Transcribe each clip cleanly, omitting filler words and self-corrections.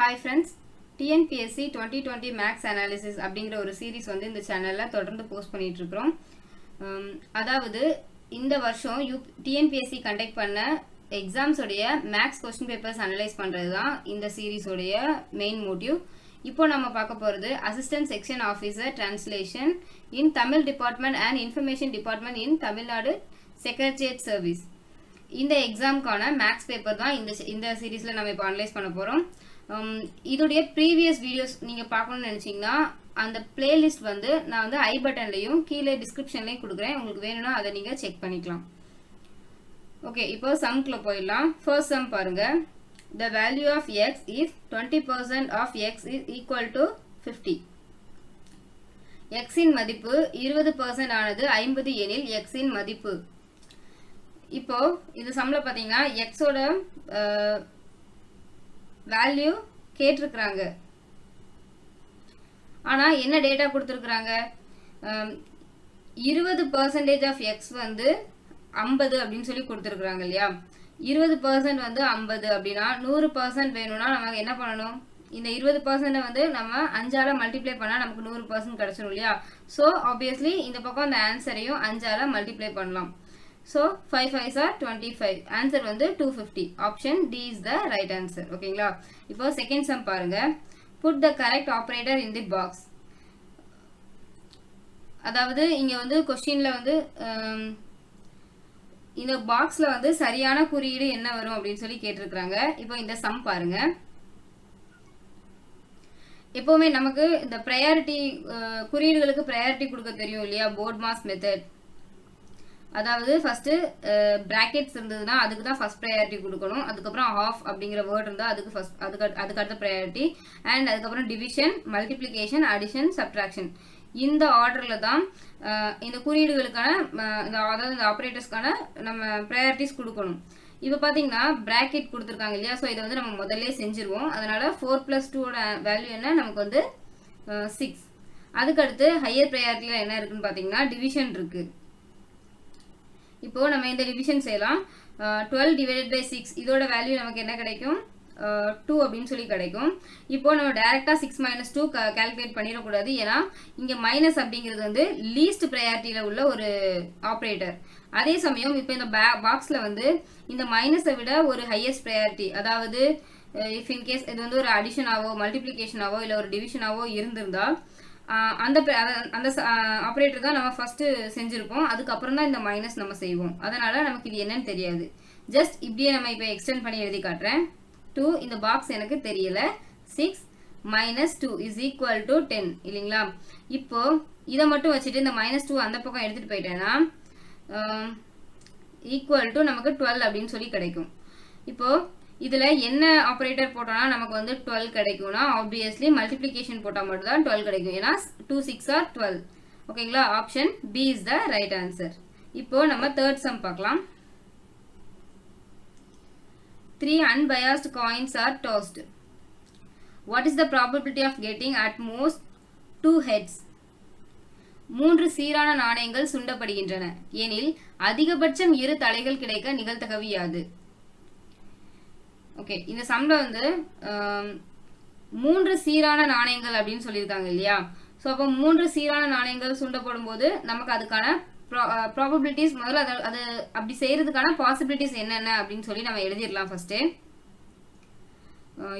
Hi friends, TNPSC 2020 Max Analysis அப்படிங்கிற ஒரு series வந்து இந்த சேனலில் தொடர்ந்து போஸ்ட் பண்ணிட்டு இருக்கிறோம். அதாவது இந்த வருஷம் டிஎன்பிஎஸ்சி கண்டக்ட் பண்ண எக்ஸாம்ஸோடைய மேக்ஸ் கொஸ்டின் பேப்பர்ஸ் அனலைஸ் பண்ணுறது தான் இந்த சீரீஸோடைய மெயின் மோட்டிவ். இப்போ நம்ம பார்க்க போகிறது assistant section officer translation in Tamil department and information department in Tamil Nadu secretariat service. இந்த எக்ஸாமுக்கான மேக்ஸ் பேப்பர் தான் இந்த சீரீஸில் நம்ம இப்போ அனலைஸ் பண்ண போகிறோம். இதோடைய ப்ரீவியஸ் வீடியோஸ் நீங்கள் பார்க்கணும்னு நினச்சிங்கன்னா அந்த பிளேலிஸ்ட் வந்து நான் வந்து ஐ பட்டன்லையும் கீழே டிஸ்கிரிப்ஷன்லையும் கொடுக்குறேன். உங்களுக்கு வேணும்னா அதை நீங்கள் செக் பண்ணிக்கலாம். ஓகே, இப்போ சம்குள்ளே போயிடலாம். ஃபர்ஸ்ட் சம் பாருங்க. The value of x if 20% of x is equal to 50. x இன் மதிப்பு 20% ஆனது 50 எனில் x இன் மதிப்பு. இப்போ இது சம்ல பார்த்தீங்கன்னா எக்ஸோட வேல்யூ கேட்டிருக்கிறாங்க. ஆனால் என்ன டேட்டா கொடுத்துருக்குறாங்க? 20% ஆஃப் எக்ஸ் வந்து 50 அப்படின்னு சொல்லி கொடுத்துருக்குறாங்க இல்லையா? 20% வந்து 50 அப்படின்னா 100% வேணும்னா நமக்கு என்ன பண்ணணும்? இந்த 20% வந்து நம்ம 5ஆல மல்டிப்ளை பண்ணால் நமக்கு 100% கிடைச்சிடும் இல்லையா? ஸோ ஆப்வியஸ்லி இந்த பக்கம் அந்த ஆன்சரையும் 5ஆல மல்டிப்ளை பண்ணலாம். So 5 5s are 25. ஆன்சர் வந்து 250. Option D is the right answer. ஓகேங்களா? இப்போ செகண்ட் சம் பாருங்க. Put the correct operator in the box. அதாவது இங்க வந்து கொஸ்டின்ல வந்து இந்த பாக்ஸ்ல வந்து சரியான குறியீடு என்ன வரும் அப்படின்னு சொல்லி கேட்டிருக்கிறாங்க. இப்போ இந்த சம் பாருங்க. எப்பவுமே நமக்கு இந்த ப்ரையாரிட்டி குறியீடுகளுக்கு ப்ரையாரிட்டி கொடுக்க தெரியும் இல்லையா? BODMAS method. அதாவது ஃபர்ஸ்ட் பிராக்கெட்ஸ் இருந்ததுன்னா அதுக்கு தான் ஃபர்ஸ்ட் ப்ரையாரிட்டி கொடுக்கணும். அதுக்கப்புறம் ஆஃப் அப்படிங்கிற வேர்ட் இருந்தால் அதுக்கு அடுத்த ப்ரையாரிட்டி. அண்ட் அதுக்கப்புறம் டிவிஷன், மல்டிப்ளிகேஷன், அடிஷன், சப்ட்ராக்ஷன். இந்த ஆர்டரில் தான் இந்த குறியீடுகளுக்கான அதாவது இந்த ஆப்ரேட்டர்ஸ்க்கான நம்ம ப்ரையாரிட்டிஸ் கொடுக்கணும். இப்போ பார்த்தீங்கன்னா பிராக்கெட் கொடுத்துருக்காங்க இல்லையா? ஸோ இதை வந்து நம்ம முதல்ல செஞ்சிருவோம். அதனால 4 + 2ஓட வேல்யூ என்ன? நமக்கு வந்து 6. அதுக்கடுத்து ஹையர் ப்ரையாரிட்டியில் என்ன இருக்குன்னு பார்த்தீங்கன்னா டிவிஷன் இருக்கு. இப்போ நம்ம இந்த டிவிஷன் செய்யலாம். 12 / 6 இதோட வேல்யூ நமக்கு என்ன கிடைக்கும்? 2 அப்படின்னு சொல்லி கிடைக்கும். இப்போ நம்ம டைரக்டா 6 - 2 கால்குலேட் பண்ணிடக்கூடாது. ஏன்னா இங்க மைனஸ் அப்படிங்கிறது வந்து லீஸ்ட் ப்ரையாரிட்டியில உள்ள ஒரு ஆப்ரேட்டர். அதே சமயம் இப்போ இந்த பாக்ஸ்ல வந்து இந்த மைனஸை விட ஒரு ஹையஸ்ட் ப்ரையாரிட்டி, அதாவது இஃப் இன் கேஸ் இது வந்து ஒரு அடிஷனாவோ மல்டிப்ளிகேஷனாவோ இல்லை ஒரு டிவிஷனாவோ இருந்திருந்தா அந்த ஆப்ரேட்டர் தான் நம்ம ஃபர்ஸ்ட் செஞ்சிருப்போம். அதுக்கப்புறம் தான் இந்த மைனஸ் நம்ம செய்வோம். அதனால நமக்கு இது என்னன்னு தெரியாது. ஜஸ்ட் இப்படியே நம்ம இப்போ எக்ஸ்டெண்ட் பண்ணி எழுதி காட்டுறேன். 2 இந்த பாக்ஸ் எனக்கு தெரியல. 6 - 2 இஸ் ஈக்குவல் டு 10 இல்லைங்களா? இப்போ இதை மட்டும் வச்சுட்டு இந்த -2 அந்த பக்கம் எடுத்துட்டு போயிட்டேன்னா ஈக்குவல் டு நமக்கு 12 அப்படின்னு சொல்லி கிடைக்கும். இப்போ இதுல என்ன ஆப்ரேட்டர் போட்டோம்னா நமக்கு வந்து 12 கிடைக்கும்னா ஆப்வியஸ்லி மல்டிப்ளிகேஷன் போட்டா மட்டும் தான் 12 கிடைக்கும். ஏன்னா 2 6 are 12. ஓகேங்களா? Option B is the right answer. இப்போ நம்ம தேர்ட் சம் பார்க்கலாம். 3 unbiased coins are tossed. What is the probability of getting at most 2 heads? 3 சீரான நாணயங்கள் சுண்டப்படுகின்றன எனில் அதிகபட்சம் 2 தலைகள் கிடைக்க நிகழ்தகவு யாது? ஓகே, இந்த சம்ல வந்து 3 சீரான நாணயங்கள் அப்படின்னு சொல்லியிருக்காங்க இல்லையா? ஸோ அப்போ 3 சீரான நாணயங்கள் சுண்டப்படும் போது நமக்கு அதுக்கான ப்ராபபிலிட்டிஸ் முதல்ல அது அப்படி செய்யறதுக்கான பாசிபிலிட்டிஸ் என்னென்ன அப்படின்னு சொல்லி நம்ம எழுதிடலாம் ஃபர்ஸ்ட்.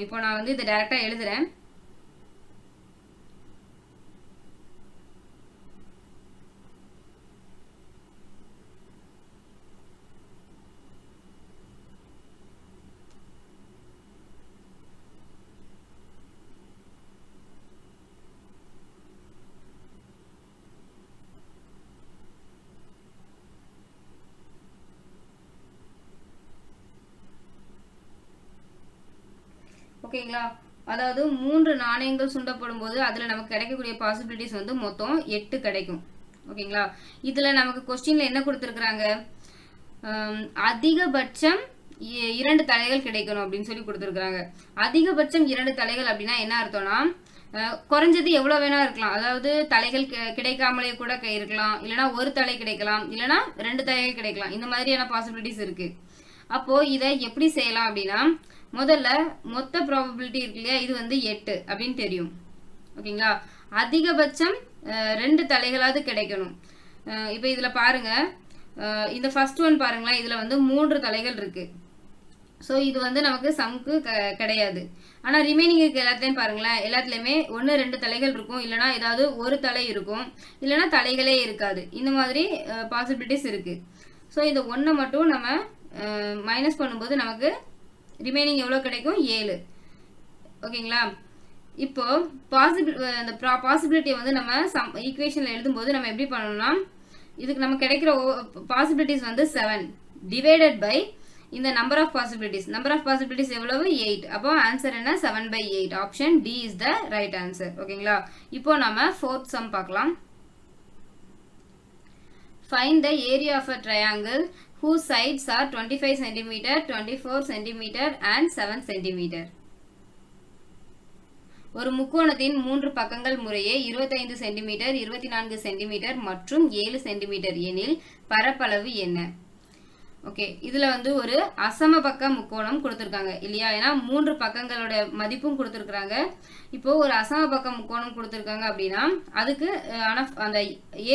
இப்போ நான் வந்து இதை டைரக்டா எழுதுறேன். ஓகேங்களா? அதாவது 3 நாணயங்கள் சுண்டப்படும் போது அதுல நமக்கு கிடைக்கக்கூடிய பாசிபிலிட்டிஸ் வந்து மொத்தம் 8 கிடைக்கும். ஓகேங்களா? இதுல நமக்கு கொஸ்டின்ல என்ன கொடுத்துருக்காங்க? அதிகபட்சம் 2 தலைகள் கிடைக்கணும் அப்படின்னு சொல்லி கொடுத்துருக்காங்க. அதிகபட்சம் 2 தலைகள் அப்படின்னா என்ன அர்த்தம்னா குறைஞ்சது எவ்வளவு வேணா இருக்கலாம். அதாவது தலைகள் கிடைக்காமலே கூட இருக்கலாம், இல்லைன்னா ஒரு தலை கிடைக்கலாம், இல்லைன்னா 2 தலைகள் கிடைக்கலாம். இந்த மாதிரியான பாசிபிலிட்டிஸ் இருக்கு. அப்போ இதை எப்படி செய்யலாம் அப்படின்னா, முதல்ல மொத்த ப்ராபபிலிட்டி இருக்கு இல்லையா, இது வந்து 8 அப்படின்னு தெரியும். ஓகேங்களா, அதிகபட்சம் 2 தலைகளாவது கிடைக்கணும். இப்போ இதுல பாருங்க, இந்த ஃபர்ஸ்ட் ஒன் பாருங்களேன், இதுல வந்து 3 தலைகள் இருக்கு. ஸோ இது வந்து நமக்கு சம்க்கு கிடையாது. ஆனால் ரிமைனிங் இருக்க எல்லாத்துலேயும் பாருங்களேன், எல்லாத்துலேயுமே 1-2 தலைகள் இருக்கும், இல்லைனா ஏதாவது ஒரு தலை இருக்கும், இல்லைனா தலைகளே இருக்காது. இந்த மாதிரி பாசிபிலிட்டிஸ் இருக்கு. ஸோ இந்த 1 மட்டும் நம்ம மைனஸ் பண்ணும்போது நமக்கு ரிமைனிங் எவ்வளோ கிடைக்கும்? 7. ஓகேங்களா, இப்போ இந்த பாசிபிலிட்டியை வந்து நம்ம ஈக்குவேஷனில் எழுதும்போது நம்ம எப்படி பண்ணணும்னா, இதுக்கு நமக்கு கிடைக்கிற பாசிபிலிட்டிஸ் வந்து 7 டிவைடட் பை இந்த நம்பர் ஆஃப் பாசிபிலிட்டிஸ் எவ்வளவு? 8. அப்போ ஆன்சர் என்ன? 7/8. Option D is the right answer. ஓகேங்களா, இப்போ நம்ம ஃபோர்த் சம் பார்க்கலாம். Find the area of a triangle whose sides are 25 cm, 24 cm and 7 cm. ஒரு முக்கோணத்தின் 3 பக்கங்கள் முறையே 25 cm, 24 cm மற்றும் 7 cm எனில் பரப்பளவு என்ன? ஓகே, இதுல வந்து ஒரு அசம பக்க முக்கோணம் கொடுத்திருக்காங்க இல்லையா, ஏன்னா 3 பக்கங்களோட மதிப்பும் கொடுத்திருக்காங்க. இப்போ ஒரு அசம பக்க முக்கோணம் கொடுத்திருக்காங்க அப்படின்னா அதுக்கு அந்த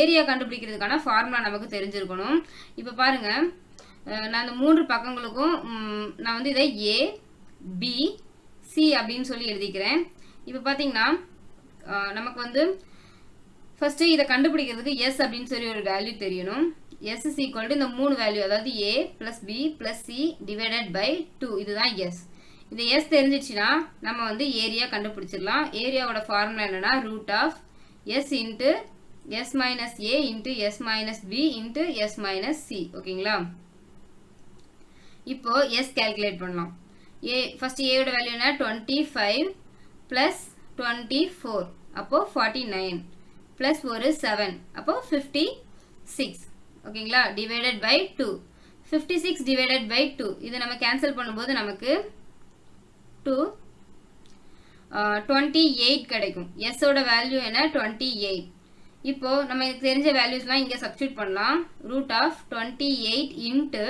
ஏரியா கண்டுபிடிக்கிறதுக்கான ஃபார்முலா நமக்கு தெரிஞ்சிருக்கணும். இப்போ பாருங்க, நான் அந்த 3 பக்கங்களுக்கும் நான் வந்து இதை ஏ பி சி அப்படின்னு சொல்லி எழுதிக்கிறேன். இப்போ பார்த்தீங்கன்னா நமக்கு வந்து ஃபர்ஸ்ட் இதை கண்டுபிடிக்கிறதுக்கு எஸ் அப்படின்னு சொல்லி ஒரு வேல்யூ தெரியணும். எஸ் இஸ் ஈக்குவல் டு இந்த 3 வேல்யூ, அதாவது A plus B plus C divided by 2, இதுதான் எஸ். இந்த எஸ் தெரிஞ்சிச்சுன்னா நம்ம வந்து ஏரியா கண்டுபிடிச்சிடலாம். ஏரியாவோட ஃபார்முலா என்னன்னா root of S into S minus A into S minus B into S minus C. ஓகேங்களா, இப்போ எஸ் கேல்குலேட் பண்ணலாம். ஃபர்ஸ்ட் ஏயோட வேல்யூ என்ன? 25 பிளஸ் 24, அப்போ 49 பிளஸ் ஒரு 7, அப்போ 56. ஓகேங்களா, டிவைடட் பை 2. 56 டிவைடட் பை 2 இது நம்ம கேன்சல் பண்ணும்போது நமக்கு 28 கிடைக்கும். எஸ் ஓட வேல்யூ என்ன? 28. இப்போ நம்ம இதுக்கு தெரிஞ்ச வேல்யூஸ்லாம் இங்கே சப்ஸ்டியூட் பண்ணலாம். Root of 28 into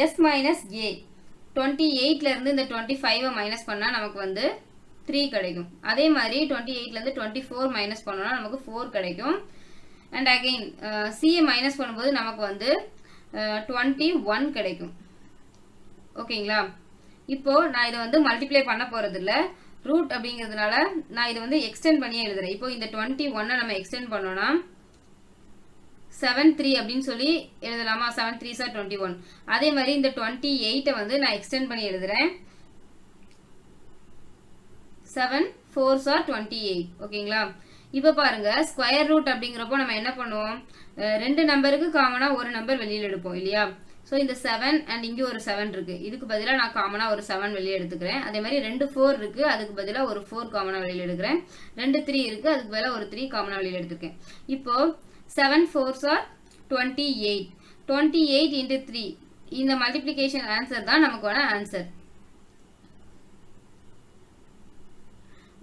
S minus A. 28ல இருந்து இந்த 25 மைனஸ் பண்ணா நமக்கு வந்து 3 கிடைக்கும். அதே மாதிரி 28ல இருந்து 24 மைனஸ் பண்ணோம்னா நமக்கு 4 கிடைக்கும். அண்ட் அகைன் சிஏ மைனஸ் பண்ணும்போது நமக்கு வந்து 21 கிடைக்கும். ஓகேங்களா, இப்போ நான் இதை வந்து மல்டிப்ளை பண்ண போறது இல்லை, ரூட் அப்படிங்கிறதுனால நான் இதை வந்து எக்ஸ்டெண்ட் பண்ணியே எழுதுறேன். இப்போ இந்த 21 நம்ம எக்ஸ்டெண்ட் பண்ணோம்னா 7/3 அப்படின்னு சொல்லி எழுதலாமா? 7/3 are 21. அதே மாதிரி இந்த 28 வந்து நான் எக்ஸ்டெண்ட் பண்ணி எழுதுறேன். 7/4 are 28. ஓகேங்களா, இப்போ பாருங்க, ஸ்கொயர் ரூட் அப்படிங்கிறப்போ நம்ம என்ன பண்ணுவோம்? 2 நம்பருக்கு காமனா ஒரு நம்பர் வெளியில் எடுப்போம் இல்லையா? ஸோ இந்த 7 அண்ட் இங்கே ஒரு 7 இருக்கு, இதுக்கு பதிலாக நான் காமனா ஒரு 7 வெளியே எடுத்துக்கிறேன். அதே மாதிரி 2 4 இருக்கு, அதுக்கு பதிலாக ஒரு 4 காமனா வெளியில் எடுக்கிறேன். 2 3 இருக்கு, அதுக்கு பதிலாக ஒரு 3 காமனா வெளியில் எடுத்துருக்கேன். இப்போ 7/4 are 28. 28 into 3, இந்த மல்டிப்ளிகேஷன் ஆன்சர் தான் நமக்கான ஆன்சர்.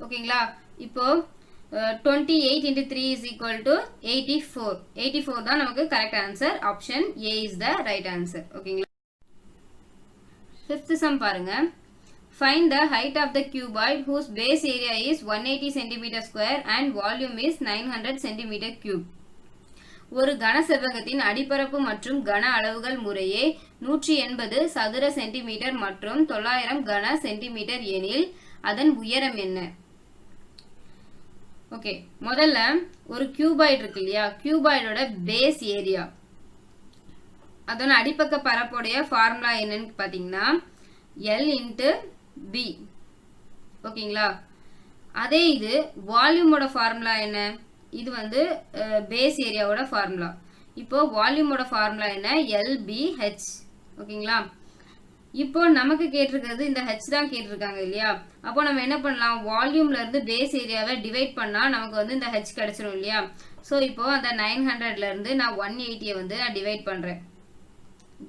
ஓகேங்களா, இப்போ 28 into 3 is equal to 84. 84 தான் நமக்கு correct answer. Option A is the right answer. ஓகேங்களா, ஃபிஃப்த் சம் பாருங்க. Find the height of the cuboid whose base area is 180 cm square and volume is 900 cm cube. ஒரு கன செவ்வகத்தின் அடிப்பரப்பு மற்றும் கன அளவுகள் முறையே 180 சதுர சென்டிமீட்டர் மற்றும் 900 கன சென்டிமீட்டர் எனில் அதன் உயரம் என்ன? ஓகே, முதல்ல ஒரு கியூபாய்டு இருக்கு இல்லையா, கியூபாய்டோட பேஸ் ஏரியா, அதோட அடிப்பக்க பரப்போடைய ஃபார்முலா என்னன்னு பாத்தீங்கன்னா L இன்ட்டு பி. ஓகேங்களா, அதே இது வால்யூமோட ஃபார்முலா என்ன? இது வந்து பேஸ் ஏரியாவோட ஃபார்முலா. இப்போ வால்யூமோட ஃபார்முலா என்ன? LBH. ஓகேங்களா, இப்போ நமக்கு கேட்டிருக்கிறது இந்த ஹெச் தான் கேட்டிருக்காங்க இல்லையா, அப்போ நம்ம என்ன பண்ணலாம்? வால்யூம்ல இருந்து பேஸ் ஏரியாவை டிவைட் பண்ணா நமக்கு வந்து இந்த ஹெச் கிடைச்சிடும் இல்லையா. ஸோ இப்போ அந்த 900ல இருந்து நான் 180 வந்து நான் டிவைட் பண்றேன்.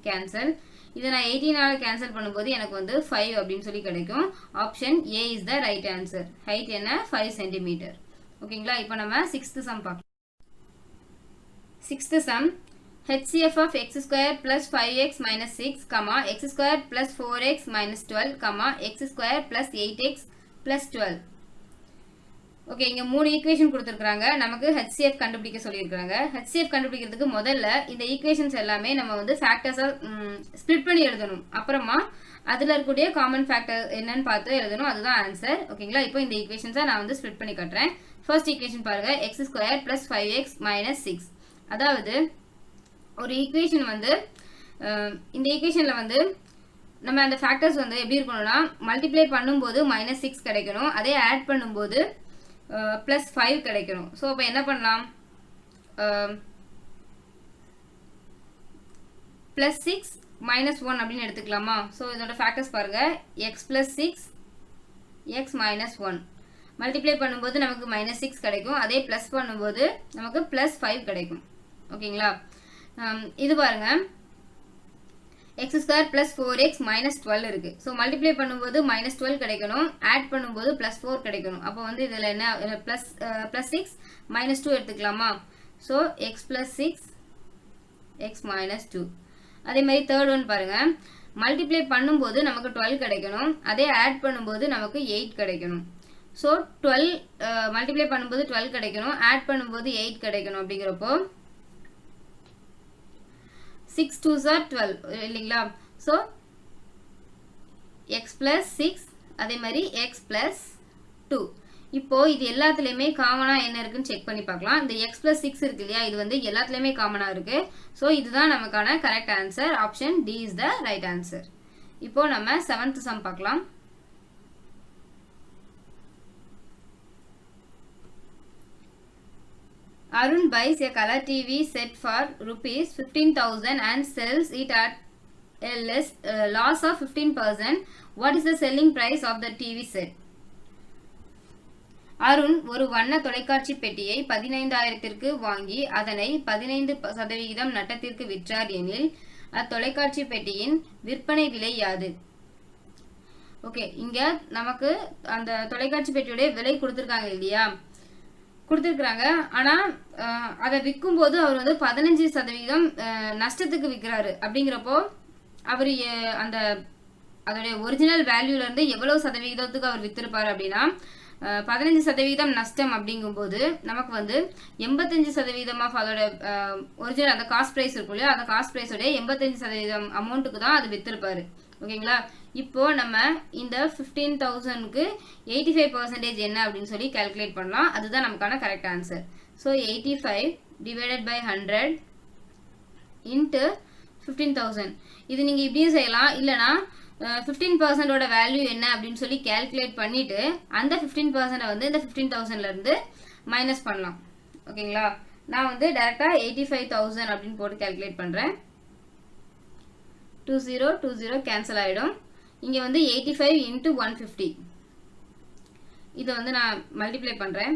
கேன்சல். இதை நான் 18ஆல கேன்சல் பண்ணும்போது எனக்கு வந்து 5 அப்படின்னு சொல்லி கிடைக்கும். Option A is the right answer. Height என்ன? 5 சென்டிமீட்டர். ஓகேங்களா, இப்போ நம்ம 6th சம் பார்க்கலாம். 6th sum. HCF of x square plus 5x minus 6, x square plus 4x minus 12, x square plus 8x plus 12. Okay, இங்க மூணு ஈக்குவேஷன் கொடுத்திருக்காங்க. நமக்கு HCF கண்டுபிடிக்க சொல்லியிருக்காங்க. HCF கண்டுபிடிக்கிறதுக்கு முதல்ல இந்த ஈக்குவேஷன்ஸ் எல்லாமே நம்ம வந்து ஃபேக்டர்ஸா ஸ்ப்ளிட் பண்ணி எழுதணும். அப்புறமா அதுல இருக்கக்கூடிய காமன் ஃபேக்டர் என்னன்னு பார்த்து எழுதணும். அதுதான் ஆன்சர். ஓகேங்களா? இப்போ இந்த ஈக்குவேஷன்ஸை நான் வந்து ஸ்ப்ளிட் பண்ணி காட்டுறேன். ஃபர்ஸ்ட் ஈக்குவேஷன் பாருங்க, x square plus 5x minus 6. அதாவது ஒரு ஈக்குவேஷன் வந்து இந்த ஈக்குவேஷன்ல வந்து நம்ம அந்த ஃபேக்டர்ஸ் வந்து எப்படி இருக்கணும்னா மல்டிப்ளை பண்ணும்போது -6 கிடைக்கணும், அதே ஆட் பண்ணும்போது +5 கிடைக்கணும். ஸோ இப்போ என்ன பண்ணலாம், +6 -1 அப்படின்னு எடுத்துக்கலாமா? ஸோ இதோட ஃபேக்டர்ஸ் பாருங்க, x + 6 x - 1 மல்டிப்ளை பண்ணும்போது நமக்கு -6 கிடைக்கும், அதே ப்ளஸ் பண்ணும்போது நமக்கு +5 கிடைக்கும். ஓகேங்களா? இது பாருங்க, x square plus 4x minus 12 இருக்கு. ஸோ மல்டிப்ளை பண்ணும்போது -12 கிடைக்கணும், ஆட் பண்ணும்போது +4 கிடைக்கணும். அப்போ வந்து இதில் என்ன +6 -2 எடுத்துக்கலாமா? So x + 6 x - 2. அதே மாதிரி தேர்ட் ஒன் பாருங்க, மல்டிப்ளை பண்ணும்போது நமக்கு 12 கிடைக்கணும், அதே ஆட் பண்ணும்போது நமக்கு 8 கிடைக்கணும். ஸோ 12 மல்டிப்ளை பண்ணும்போது 12 கிடைக்கணும், ஆட் பண்ணும்போது 8 கிடைக்கணும். அப்படிங்கிறப்போ 6 2s are 12 இல்லைங்களா? ஸோ x + 6 அதே மாதிரி x + 2. இப்போ இது எல்லாத்துலேயுமே காமனாக என்ன இருக்குன்னு செக் பண்ணி பார்க்கலாம். இந்த x + 6 இருக்கு இல்லையா, இது வந்து எல்லாத்துலேயுமே காமனாக இருக்கு. ஸோ இதுதான் நமக்கான correct answer. Option D is the right answer. இப்போ நம்ம 7th சம் பார்க்கலாம். Arun buys a color TV set for rupees 15,000 and sells it at a loss of 15%. What is the selling price of the TV set? Arun ஒரு வண்ண தொலைக்காட்சி பெட்டியை 15,000க்கு வாங்கி அதனை 15% நட்டத்திற்கு விற்றார் எனில் அத்தொலைக்காட்சி பெட்டியின் விற்பனை விலை யாது? ஓகே, இங்க நமக்கு அந்த தொலைக்காட்சி பெட்டியோட விலை கொடுத்திருக்காங்க இல்லையா, கொடுத்துருக்குறாங்க. ஆனால் அதை விற்கும் போது அவர் வந்து 15% நஷ்டத்துக்கு விற்கிறாரு. அப்படிங்கிறப்போ அவர் அந்த அதோடைய ஒரிஜினல் வேல்யூலேருந்து எவ்வளவு சதவீதத்துக்கு அவர் வித்திருப்பார் அப்படின்னா 15% நஷ்டம். அப்படிங்கும்போது நமக்கு வந்து 85% ஆஃப் அதோட ஒரிஜினல் அந்த காஸ்ட் ப்ரைஸ் இருக்கும் இல்லையா, அந்த காஸ்ட் ப்ரைஸோட 85% அமௌண்ட்டுக்கு தான் அது வித்திருப்பாரு. ஓகேங்களா? இப்போ நம்ம இந்த 15,000க்கு 85% என்ன அப்படின்னு சொல்லி கால்குலேட் பண்ணலாம். அதுதான் நமக்கான correct answer. So 85 divided by 100 into 15,000. இது நீங்கள் இப்படியும் செய்யலாம், இல்லைனா 15%ஓட வேல்யூ என்ன அப்படின்னு சொல்லி கால்குலேட் பண்ணிட்டு அந்த 15% வந்து இந்த 15,000லேருந்து மைனஸ் பண்ணலாம். ஓகேங்களா? நான் வந்து டேரெக்டாக 85,000 அப்படின்னு போட்டு கால்குலேட் பண்ணுறேன். 20 கேன்சல் ஆகிடும். இங்கே வந்து 85 இன்ட்டு 150 இதை வந்து நான் மல்டிப்ளை பண்ணுறேன்.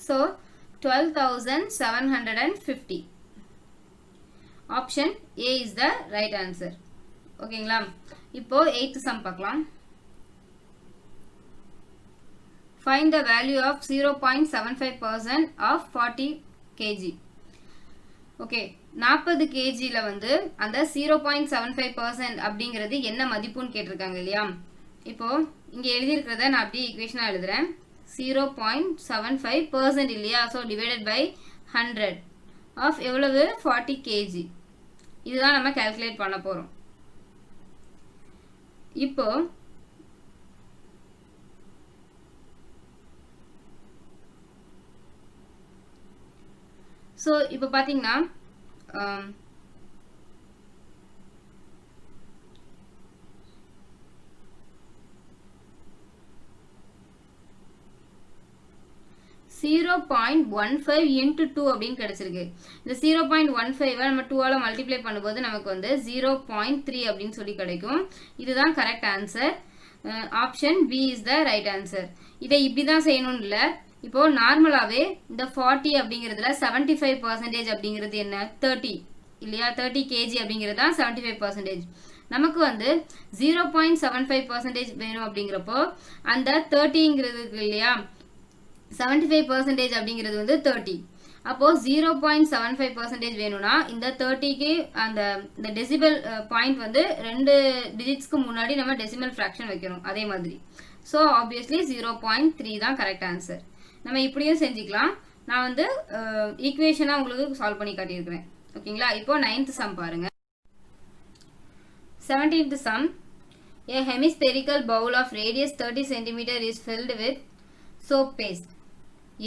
So 12,750. Option A is the right answer. ஓகேங்களா? இப்போ 8th சம் பார்க்கலாம். Find the value of 0.75% of 40 kg. Okay, 40 kgல வந்து அந்த 0.75% அப்படிங்கிறது என்ன மதிப்புன்னு கேட்டிருக்காங்க இல்லையா. இப்போ இங்க எழுதியிருக்கிறத நான் அப்படியே ஈக்குவேஷனா எழுதுறேன். 0.75% இல்லையா, ஸோ டிவைடட் பை 100 ஆஃப் எவ்வளவு 40 kg. இதுதான் நம்ம கால்குலேட் பண்ண போறோம். இப்போ ஸோ இப்போ பார்த்தீங்கன்னா (0.15 into 2) அப்படின்னு கிடைச்சிருக்கு. இந்த 0.15 நம்ம 2ஆல மல்டிப்ளை பண்ணும்போது நமக்கு வந்து 0.3 அப்படின்னு சொல்லி கிடைக்கும். இதுதான் correct answer. Option B is the right answer. இதை இப்படி தான் செய்யணும்னு இல்லை. இப்போ நார்மலாகவே இந்த 40 அப்படிங்கிறதுல 75% அப்படிங்கிறது என்ன 30. இல்லையா 30 kg அப்படிங்கிறது தான் 75%. நமக்கு வந்து 0.75% வேணும் அப்படிங்கிறப்போ அந்த 30ங்கிறது இல்லையா 75% அப்படிங்கிறது வந்து 30. அப்போ 0.75% வேணும்னா இந்த 30க்கு இந்த டெசிபல் பாயிண்ட் வந்து 2 டிஜிட்ஸ்க்கு முன்னாடி நம்ம டெசிமல் ஃப்ராக்ஷன் வைக்கணும் அதே மாதிரி. ஸோ ஆப்வியஸ்லி 0.3 தான் கரெக்ட் ஆன்சர். நம்ம இப்படியும் செஞ்சுக்கலாம். நான் வந்து ஈக்குவேஷனாக உங்களுக்கு சால்வ் பண்ணி காட்டியிருக்கிறேன். ஓகேங்களா? இப்போ 9th சம் பாருங்க. 17th sum. A hemispherical bowl of radius 30 cm is filled with soap paste.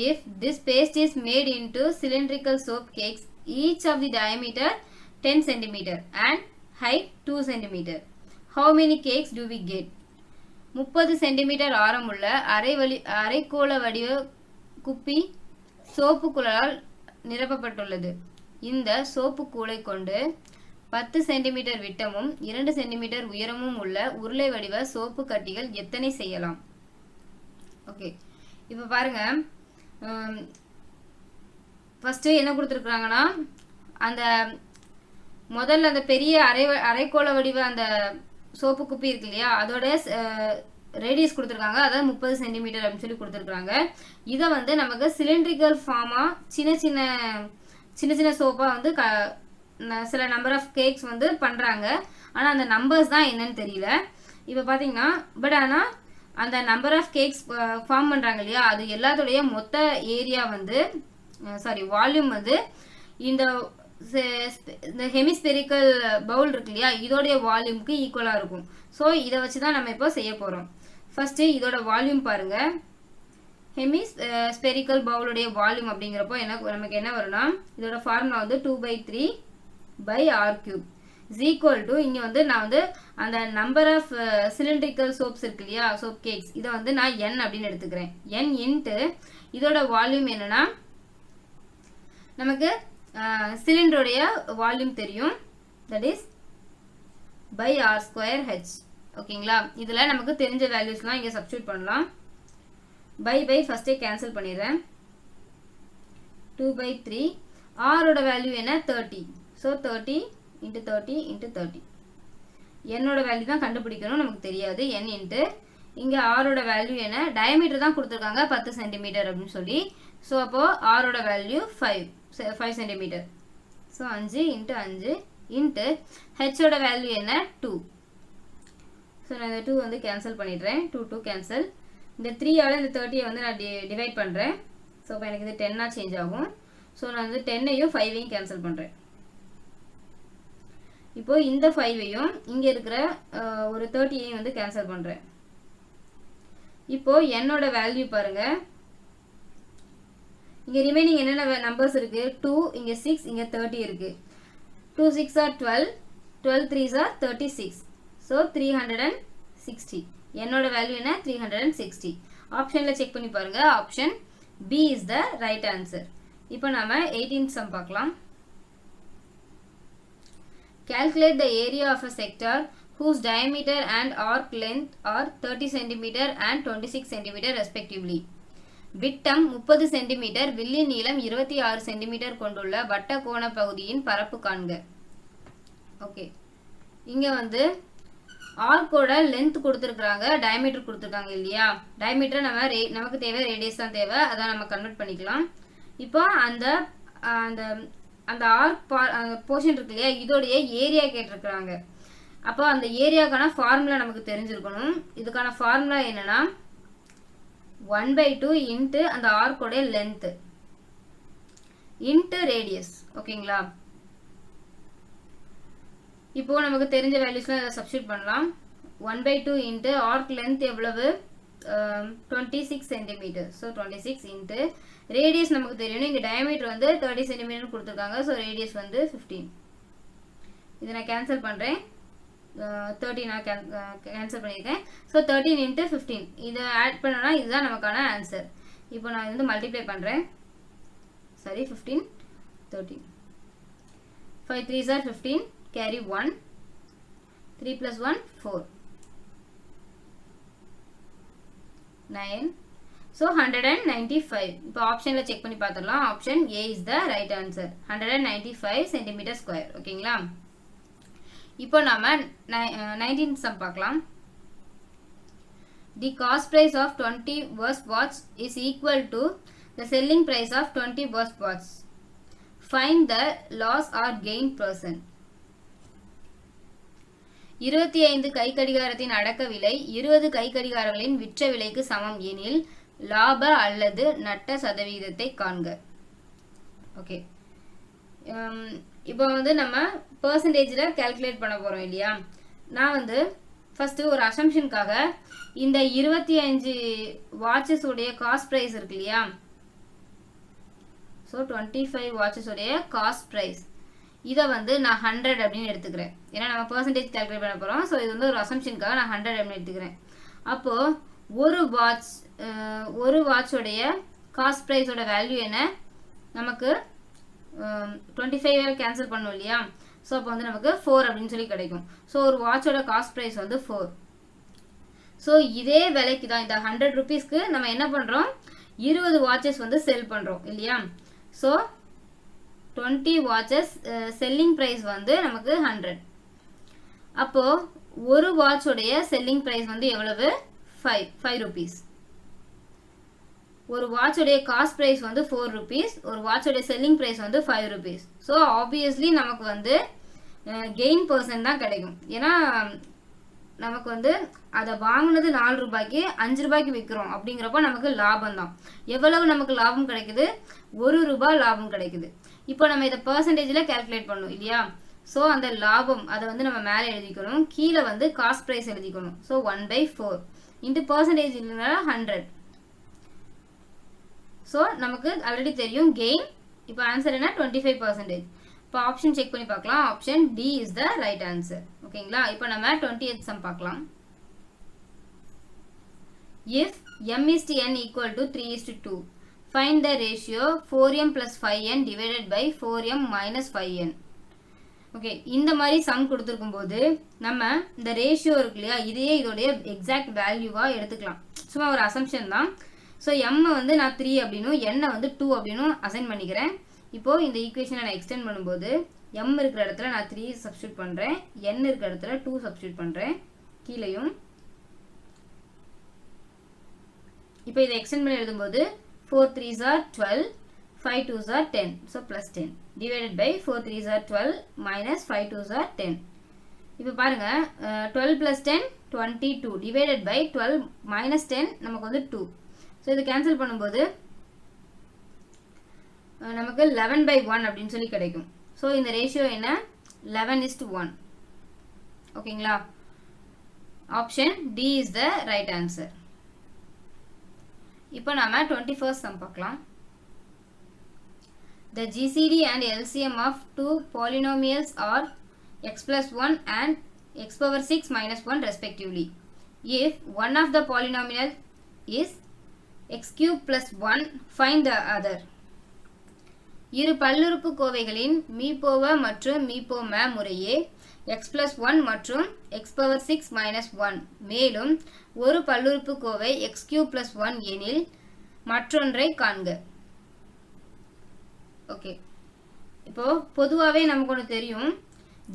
If this paste is made into cylindrical soap cakes, each of the diameter 10 cm and height 2 cm, how many cakes do we get? 30 centimetre ஆரமுள்ள அரைக்கோள வடிவ குப்பி soap குழால் நிரப்பப்பட்டுள்ளது. இந்த soap கூளை கொண்டு 10 centimetre விட்டமும் 2 centimetre உயரமும் உள்ள உருளை வடிவ soap கட்டிகள் எத்தனை செய்யலாம்? ஓகே, இப்போ பாருங்க, ஃபர்ஸ்ட் என்ன கொடுத்துருக்குறாங்கன்னா அந்த முதல்ல அந்த பெரிய அரைக்கோள வடிவ அந்த சோப்பு குப்பி இருக்கு இல்லையா அதோட ரேடியஸ் கொடுத்துருக்காங்க, அதாவது 30 சென்டிமீட்டர் அப்படின்னு சொல்லி கொடுத்துருக்காங்க. இதை வந்து நமக்கு சிலிண்ட்ரிக்கல் ஃபார்மா சின்ன சின்ன சோப்பா வந்து சில நம்பர் ஆஃப் கேக்ஸ் வந்து பண்றாங்க. ஆனா அந்த நம்பர்ஸ் தான் என்னன்னு தெரியல. இப்போ பாத்தீங்கன்னா பட் ஆனா அந்த நம்பர் ஆஃப் கேக்ஸ் ஃபார்ம் பண்றாங்க இல்லையா அது எல்லாத்தோடைய மொத்த ஏரியா வந்து வால்யூம் வந்து இந்த ஹெமிஸ்பெரிக்கல் பவுல் இருக்கு இல்லையா இதோடைய வால்யூம்க்கு ஈக்குவலா இருக்கும். ஸோ இதை வச்சுதான் நம்ம இப்போ செய்ய போறோம். ஃபர்ஸ்ட் இதோட வால்யூம் பாருங்க. ஹெமிஸ்பெரிக்கல் பவுலுடைய வால்யூம் அப்படிங்கிறப்போ நமக்கு என்ன வரும்னா இதோட ஃபார்முலா வந்து 2/3/r³ is equal to இங்க வந்து நான் வந்து அந்த நம்பர் ஆஃப் சிலிண்ட்ரிக்கல் சோப்ஸ் இருக்கு இல்லையா சோப் கேக்ஸ் இதை வந்து நான் n அப்படின்னு எடுத்துக்கிறேன். n இன்ட்டு இதோட வால்யூம் என்னன்னா நமக்கு சிலிண்டருடைய வால்யூம் தெரியும், தட் இஸ் r²h. ஓகேங்களா? இதுல நமக்கு தெரிஞ்ச வேல்யூஸ்லாம் இங்க சப்ஸ்டிட்யூட் பண்ணலாம். பை ஃபர்ஸ்டே கேன்சல் பண்ணிடுறேன். 2/3 r ஓட வேல்யூ என்ன 30. ஸோ 30 × 30 × 30. என்னோட வேல்யூ தான் கண்டுபிடிக்கணும், நமக்கு தெரியாது. n இன்ட்டு இங்க r ஓட வேல்யூ என்ன டயமீட்டர் தான் கொடுத்துருக்காங்க 10 சென்டிமீட்டர் அப்படின்னு சொல்லி. ஸோ அப்போ r ஓட value 5 centimetre. So 5 × 5 into h ஓட வேல்யூ என்ன 2. ஸோ நான் இந்த 2 வந்து கேன்சல் பண்ணிடுறேன். 2 கேன்சல். இந்த 3ஆல இந்த 30 வந்து நான் டிவைட் பண்றேன். ஸோ இப்போ எனக்கு இது 10ஆ சேஞ்ச் ஆகும். ஸோ நான் வந்து 10ஐயும் 5ஐயும் கேன்சல் பண்றேன். இப்போ இந்த 5ஐயும் இங்க இருக்கிற ஒரு 30ஐயும் வந்து கேன்சல் பண்றேன். இப்போ என்னோட வேல்யூ பாருங்க, இங்க ரிமைனிங் என்னென்ன நம்பர்ஸ் இருக்கு 2, இங்க 6, இங்க 30 இருக்கு. 2 6 are 12, 12 3s are 36. So 360. என்னோட வேல்யூ என்ன 360. ஆப்ஷன்ல செக் பண்ணி பாருங்க. Option B is the right answer. இப்போ நாம 18th sum பார்க்கலாம். Calculate the area of a sector whose diameter and arc length are 30 cm and 26 cm respectively. விட்டம் 30 சென்டிமீட்டர், வில்லின் நீளம் 26 சென்டிமீட்டர் கொண்டுள்ள வட்ட கோண பகுதியின் பரப்பு காண்க. ஓகே, இங்க வந்து ஆர்க்கோட லென்த் கொடுத்துருக்காங்க, டயமீட்டர் கொடுத்துருக்காங்க இல்லையா. டயமீட்டர் நமக்கு தேவை, ரேடியஸ் தான் தேவை, அதான் நம்ம கன்வெர்ட் பண்ணிக்கலாம். இப்போ அந்த ஆர்க் போர்ஷன் இருக்கு இல்லையா இதோடைய ஏரியா கேட்டிருக்கிறாங்க. அப்போ அந்த ஏரியாக்கான ஃபார்முலா நமக்கு தெரிஞ்சிருக்கணும். இதுக்கான ஃபார்முலா என்னன்னா 1/2 இன்ட்டு அந்த ஆர்க்கோட லென்த் இன்ட்டு ரேடியஸ். ஓகேங்களா? இப்போ நமக்கு தெரிஞ்ச வேல்யூஸ்லாம் இதை சப்ஸ்டிட்யூட் பண்ணலாம். 1/2 இன்ட்டு ஆர்க் லென்த் எவ்வளவு 26 சென்டிமீட்டர். ஸோ 26 இன்ட்டு ரேடியஸ் நமக்கு தெரியணும். இங்கே டயமீட்டர் வந்து 30 சென்டிமீட்டர் கொடுத்துருக்காங்க. ஸோ ரேடியஸ் வந்து 15. இதை நான் கேன்சல் பண்ணுறேன். 30 நான் கேன்சல் பண்ணியிருக்கேன். ஸோ 13 இன்ட்டு 15 இதை ஆட் பண்ணோன்னா இதுதான் நமக்கான ஆன்சர். இப்போ நான் வந்து மல்டிப்ளை பண்ணுறேன். சரி, 15 13 5 3s are 15, carry 1, 3 + 1 4, 9 ஸோ 195. இப்போ ஆப்ஷனில் செக் பண்ணி பார்த்துடலாம். Option A is the right answer. 195 centimetre square. ஓகேங்களா? இப்போ நம்ம 19th சம் பார்க்கலாம். The cost price of 20 worst watch is equal to the selling price of 20 worst watch. Find the loss or gain percent. 25 கை கடிகாரத்தின் அடக்க விலை 20 கை கடிகாரங்களின் விற்ற விலைக்கு சமம் எனில் லாப அல்லது நட்ட சதவீதத்தை காண்க. ஓகே, இப்போ வந்து நம்ம பெர்சன்டேஜில் கால்குலேட் பண்ண போகிறோம் இல்லையா? நான் வந்து ஃபஸ்ட்டு ஒரு அசம்ஷனுக்காக இந்த 25 வாட்சஸ் உடைய காஸ்ட் ப்ரைஸ் இருக்கு இல்லையா? ஸோ 25 வாட்சஸ் உடைய காஸ்ட் ப்ரைஸ் இதை வந்து நான் 100 அப்படின்னு எடுத்துக்கிறேன். ஏன்னா நம்ம பெர்சன்டேஜ் கால்குலேட் பண்ண போகிறோம். ஸோ இது வந்து ஒரு அசம்ஷனுக்காக நான் 100 அப்படின்னு எடுத்துக்கிறேன். அப்போது ஒரு வாட்சோடைய காஸ்ட் ப்ரைஸோட வேல்யூ என்ன? நமக்கு 25 கேன்சல் பண்ணோம் இல்லையா? ஸோ அப்போ வந்து நமக்கு 4 அப்படின்னு சொல்லி கிடைக்கும். ஸோ ஒரு வாட்சோட காஸ்ட் ப்ரைஸ் வந்து 4. ஸோ இதே விலைக்கு தான் இந்த 100 ருபீஸ்க்கு நம்ம என்ன பண்ணுறோம்? 20 வாட்சஸ் வந்து செல் பண்ணுறோம் இல்லையா? ஸோ 20 வாட்சஸ் செல்லிங் ப்ரைஸ் வந்து நமக்கு 100. அப்போது ஒரு வாட்சோடைய செல்லிங் ப்ரைஸ் வந்து எவ்வளவு? 5 ருபீஸ். ஒரு வாட்சோடைய காஸ்ட் ப்ரைஸ் வந்து 4 ருபீஸ், ஒரு வாட்சோடைய செல்லிங் ப்ரைஸ் வந்து 5 ருபீஸ். ஸோ ஆப்வியஸ்லி நமக்கு வந்து கெயின் பர்சன்ட் தான் கிடைக்கும். ஏன்னா நமக்கு வந்து அதை வாங்கினது 4 ரூபாய்க்கு 5 ரூபாய்க்கு விற்கிறோம் அப்படிங்கிறப்போ நமக்கு லாபம் தான். எவ்வளவு நமக்கு லாபம் கிடைக்குது? 1 ரூபாய் லாபம் கிடைக்குது. இப்போ நம்ம இதை பர்சன்டேஜில் கால்குலேட் பண்ணணும் இல்லையா? ஸோ அந்த லாபம் அதை வந்து நம்ம மேலே எழுதிக்கணும், கீழே வந்து காஸ்ட் ப்ரைஸ் எழுதிக்கணும். ஸோ 1/4 இன்ட்டு பர்சன்டேஜ் இல்லைனா 100. ஸோ நமக்கு ஆல்ரெடி தெரியும் கெயின். இப்போ ஆன்சர் என்ன? 25%. இப்போ ஆப்ஷன் செக் பண்ணி பார்க்கலாம். Option D is the right answer. ஓகேங்களா? இப்போ நம்ம 20th சம் பார்க்கலாம். If m is to n equal to 3 is to 2, find the ratio 4m plus 5n divided by 4m minus 5n. Okay, இந்த மாதிரி some கொடுத்துருக்கும் போது நம்ம இந்த ரேஷியோ இருக்கு இல்லையா, இதையே இதோடைய எக்ஸாக்ட் வேல்யூவாக எடுத்துக்கலாம். சும்மா ஒரு அசம்ஷன் தான். ஸோ m வந்து நான் 3 அப்படின்னும் n வந்து 2 அப்படின்னும் அசைன் பண்ணிக்கிறேன். இப்போது இந்த ஈக்குவேஷனை நான் எக்ஸ்டெண்ட் பண்ணும்போது m இருக்கிற இடத்துல நான் 3 சப்ஸ்டியூட் பண்ணுறேன், n இருக்கிற இடத்துல 2 சப்ஸ்டியூட் பண்ணுறேன் கீழேயும். இப்போ இதை எக்ஸ்டெண்ட் பண்ணி எழுதும்போது 4 3s are 12, 5 2s are 10, so plus 10 divided by 4 3s are 12 minus 5 2s are 10. இப்போ பாருங்க, 12 plus 10 22 divided by 12 minus 10 நமக்கு வந்து 2. ஸோ இது கேன்சல் பண்ணும்போது நமக்கு 11/1 அப்படின்னு சொல்லி கிடைக்கும். ஸோ இந்த ரேஷியோ என்ன? 11:1. ஓகேங்களா? Option D is the right answer. இப்போ நாம 21st சம் பார்க்கலாம். The GCD and LCM of two polynomials are x plus 1 and x power 6 minus 1 respectively. If one of the polynomial is x cube plus 1, find the other. இரு பல்லுறுப்புக்கோவைகளின் மீப்போவ மற்றும் மீப்போம முறையே x plus 1 மற்றும் x power 6 minus 1. மேலும் ஒரு பல்லுறுப்புக்கோவை x cube plus 1 எனில் மற்றொன்றை காண்க. ஓகே, இப்போ பொதுவாகவே நமக்கு ஒன்று தெரியும்,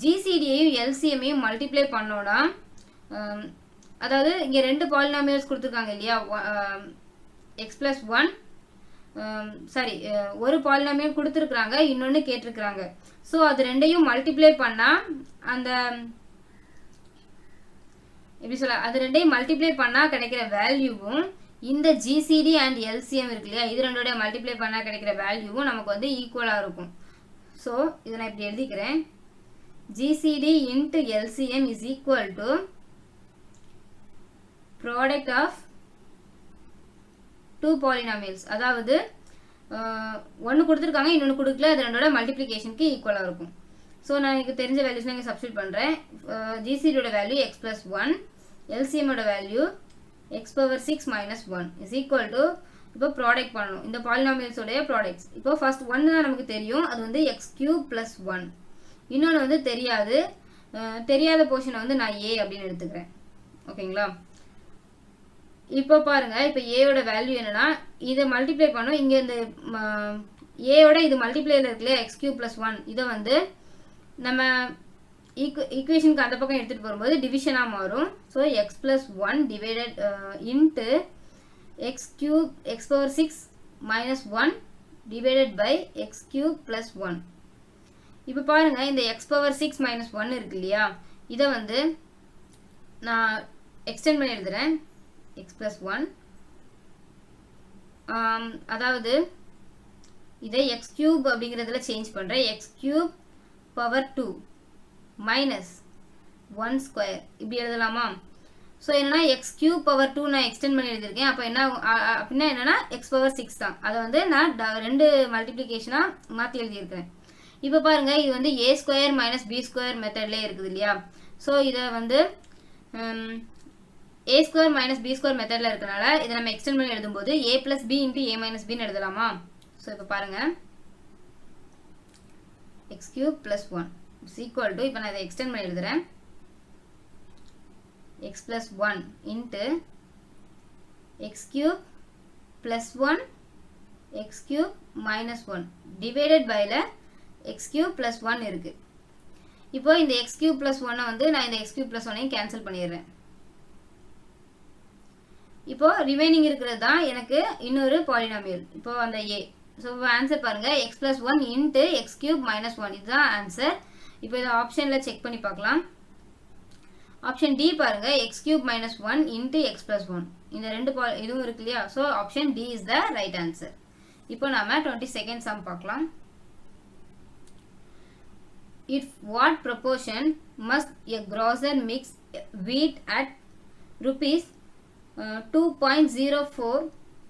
ஜிசிடியையும் எல்சிஎம்மையும் மல்டிப்ளை பண்ணோன்னா, அதாவது இங்கே 2 பாலினாமியல்ஸ் கொடுத்துருக்காங்க இல்லையா? எக்ஸ் ப்ளஸ் 1 சாரி ஒரு பாலினாமியல் கொடுத்துருக்குறாங்க, இன்னொன்று கேட்டிருக்கிறாங்க. ஸோ அது ரெண்டையும் மல்டிப்ளை பண்ணால் அந்த எப்படி சொல்ல, அது ரெண்டையும் மல்டிப்ளை பண்ணால் கிடைக்கிற வேல்யூவும் இந்த ஜிசிடி அண்ட் எல்சிஎம் இருக்கு இல்லையா, இது ரெண்டோட மல்டிப்ளை பண்ணால் கிடைக்கிற வேல்யூவும் நமக்கு வந்து ஈக்குவலாக இருக்கும். ஸோ இதை நான் இப்படி எழுதிக்கிறேன், GCD into LCM is equal to product of 2 polynomials. அதாவது ஒன்று கொடுத்துருக்காங்க, இன்னொன்று கொடுக்கல, அது ரெண்டோட மல்டிப்ளிகேஷனுக்கு ஈக்குவலாக இருக்கும். ஸோ நான் எனக்கு தெரிஞ்ச வேல்யூஸ் இங்கே சப்ஸ்டியூட் பண்ணுறேன். ஜிசிடியோட வேல்யூ எக்ஸ் ப்ளஸ் 1, எல்சிஎம்மோட value X power 6 minus 1 is equal to, இப்போ ப்ராடக்ட் பண்ணணும் இந்த பாலினாமியல்ஸோடைய ப்ராடக்ட்ஸ். இப்போ ஃபர்ஸ்ட் 1 தான் நமக்கு தெரியும், அது வந்து எக்ஸ் கியூப் ப்ளஸ் 1. இன்னொன்று வந்து தெரியாது, தெரியாத போர்ஷனை வந்து நான் ஏ அப்படின்னு எடுத்துக்கிறேன். ஓகேங்களா? இப்போ பாருங்க, இப்போ ஏயோட வேல்யூ என்னன்னா இதை மல்டிப்ளை பண்ணும். இங்கே இந்த ஏயோட இது மல்டிப்ளைல இருக்குல்ல எக்ஸ் கியூப் ப்ளஸ் ஒன், இதை வந்து நம்ம ஈக்குவேஷனுக்கு அந்த பக்கம் எடுத்துகிட்டு போகும்போது டிவிஷனாக மாறும். So x plus one divided into X cube x power 6 minus 1 divided by x cube plus 1. இப்போ பாருங்க, இந்த எக்ஸ் பவர் 6 மைனஸ் 1 இருக்கு இல்லையா, இதை வந்து நான் எக்ஸ்டெண்ட் பண்ணி எழுதுறேன். எக்ஸ் ப்ளஸ் 1, அதாவது இதை எக்ஸ் கியூப் அப்படிங்கிறதுல சேஞ்ச் பண்ணுறேன். X cube power 2 minus 1 square இப்படி எழுதலாமா? ஸோ என்னன்னா எக்ஸ் கியூப் பவர் 2 நான் எக்ஸ்டெண்ட் பண்ணி எழுதியிருக்கேன். அப்போ என்ன அப்படின்னா என்னன்னா எக்ஸ் பவர் 6 தான். அதை வந்து நான் ரெண்டு மல்டிப்ளிகேஷனாக மாற்றி எழுதியிருக்கிறேன். இப்போ பாருங்க, இது வந்து A square minus B square மெத்தட்லேயே இருக்குது இல்லையா. ஸோ இதை வந்து A square minus B square மெத்தடில் இருக்கனால இதை நம்ம எக்ஸ்டெண்ட் பண்ணி எழுதும்போது A plus B into A minus பின்னு எழுதலாமா? ஸோ இப்போ பாருங்க, X cube plus 1 is equal to, இப்போ நான் இதை எக்ஸ்டெண்ட் பண்ணி எழுதுறேன், X plus 1 into X cube plus 1 X cube minus 1 divided பைல எக்ஸ் கியூப் பிளஸ் 1 இருக்கு. இப்போ இந்த எக்ஸ் கியூப் பிளஸ் 1 வந்து நான் இந்த எக்ஸ் கியூப் பிளஸ் 1ஐயும் கேன்சல் பண்ணிடுறேன். இப்போ ரிமைனிங் இருக்கிறது தான் எனக்கு இன்னொரு பாலினாமியல், இப்போ அந்த ஏ. ஸோ ஆன்சர் பாருங்க, x plus 1 into X cube minus 1, இதுதான் ஆன்சர். இப்போ இதை ஆப்ஷனில் செக் பண்ணி பார்க்கலாம். ஆப்ஷன் டி பாருங்க, X cube minus 1 into x plus 1, இந்த ரெண்டு இதுவும் இருக்கு இல்லையா. So option D is the right answer. இப்போ நாம 22nd சம் பார்க்கலாம். If what proportion must a grocer mix wheat at rupees 2.04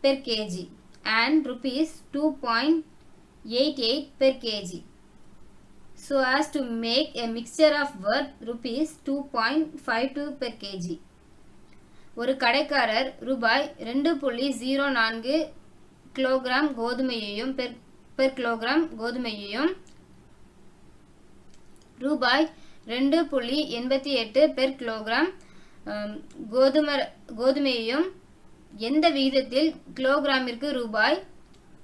per kg and rupees 2.88 per kg so as to make a mixture of worth rupees 2.52 per kg. ஒரு கடைக்காரர் ரூபாய் 2.04 kilogram கோதுமையையும் per kilogram கோதுமையையும் ரூபாய் 2.88 per kilogram கோதுமையையும் எந்த விகிதத்தில் கிலோகிராமிற்கு ரூபாய்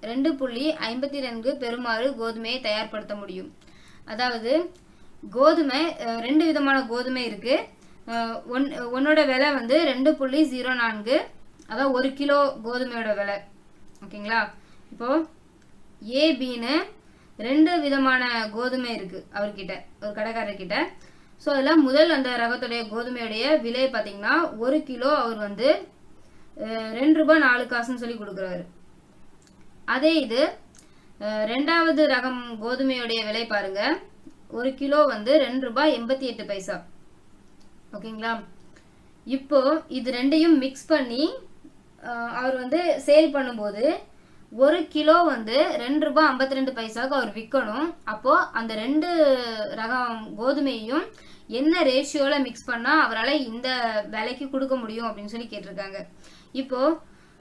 2.52 பெறுமாறு கோதுமையை தயார்படுத்த முடியும். அதாவது கோதுமை, ரெண்டு விதமான கோதுமை இருக்கு. ஒன்னோட விலை வந்து 2.04, அதாவது 1 கிலோ கோதுமையோட விலை. ஓகேங்களா. இப்போ ஏபின்னு ரெண்டு விதமான கோதுமை இருக்கு அவர்கிட்ட, ஒரு கடைக்காரர்கிட்ட. ஸோ அதில் முதல் அந்த ரகத்துடைய கோதுமையுடைய விலை பார்த்தீங்கன்னா 1 கிலோ அவர் வந்து 2 ரூபாய் 4 காசுன்னு சொல்லி கொடுக்குறாரு. அதே இது ரெண்டாவது ரகம் கோதுமையுடைய விலை பாருங்க, 1 கிலோ வந்து 2 ரூபாய் 88 பைசா. ஓகேங்களா. இப்போ இது ரெண்டையும் மிக்ஸ் பண்ணி அவர் வந்து சேல் பண்ணும்போது 1 கிலோ வந்து 2 ரூபாய் 52 பைசாவுக்கு அவர் விற்கணும். அப்போ அந்த ரெண்டு ரகம் கோதுமையையும் என்ன ரேஷியோல மிக்ஸ் பண்ணா அவரால் இந்த விலைக்கு கொடுக்க முடியும் அப்படின்னு சொல்லி கேட்டிருக்காங்க. இப்போ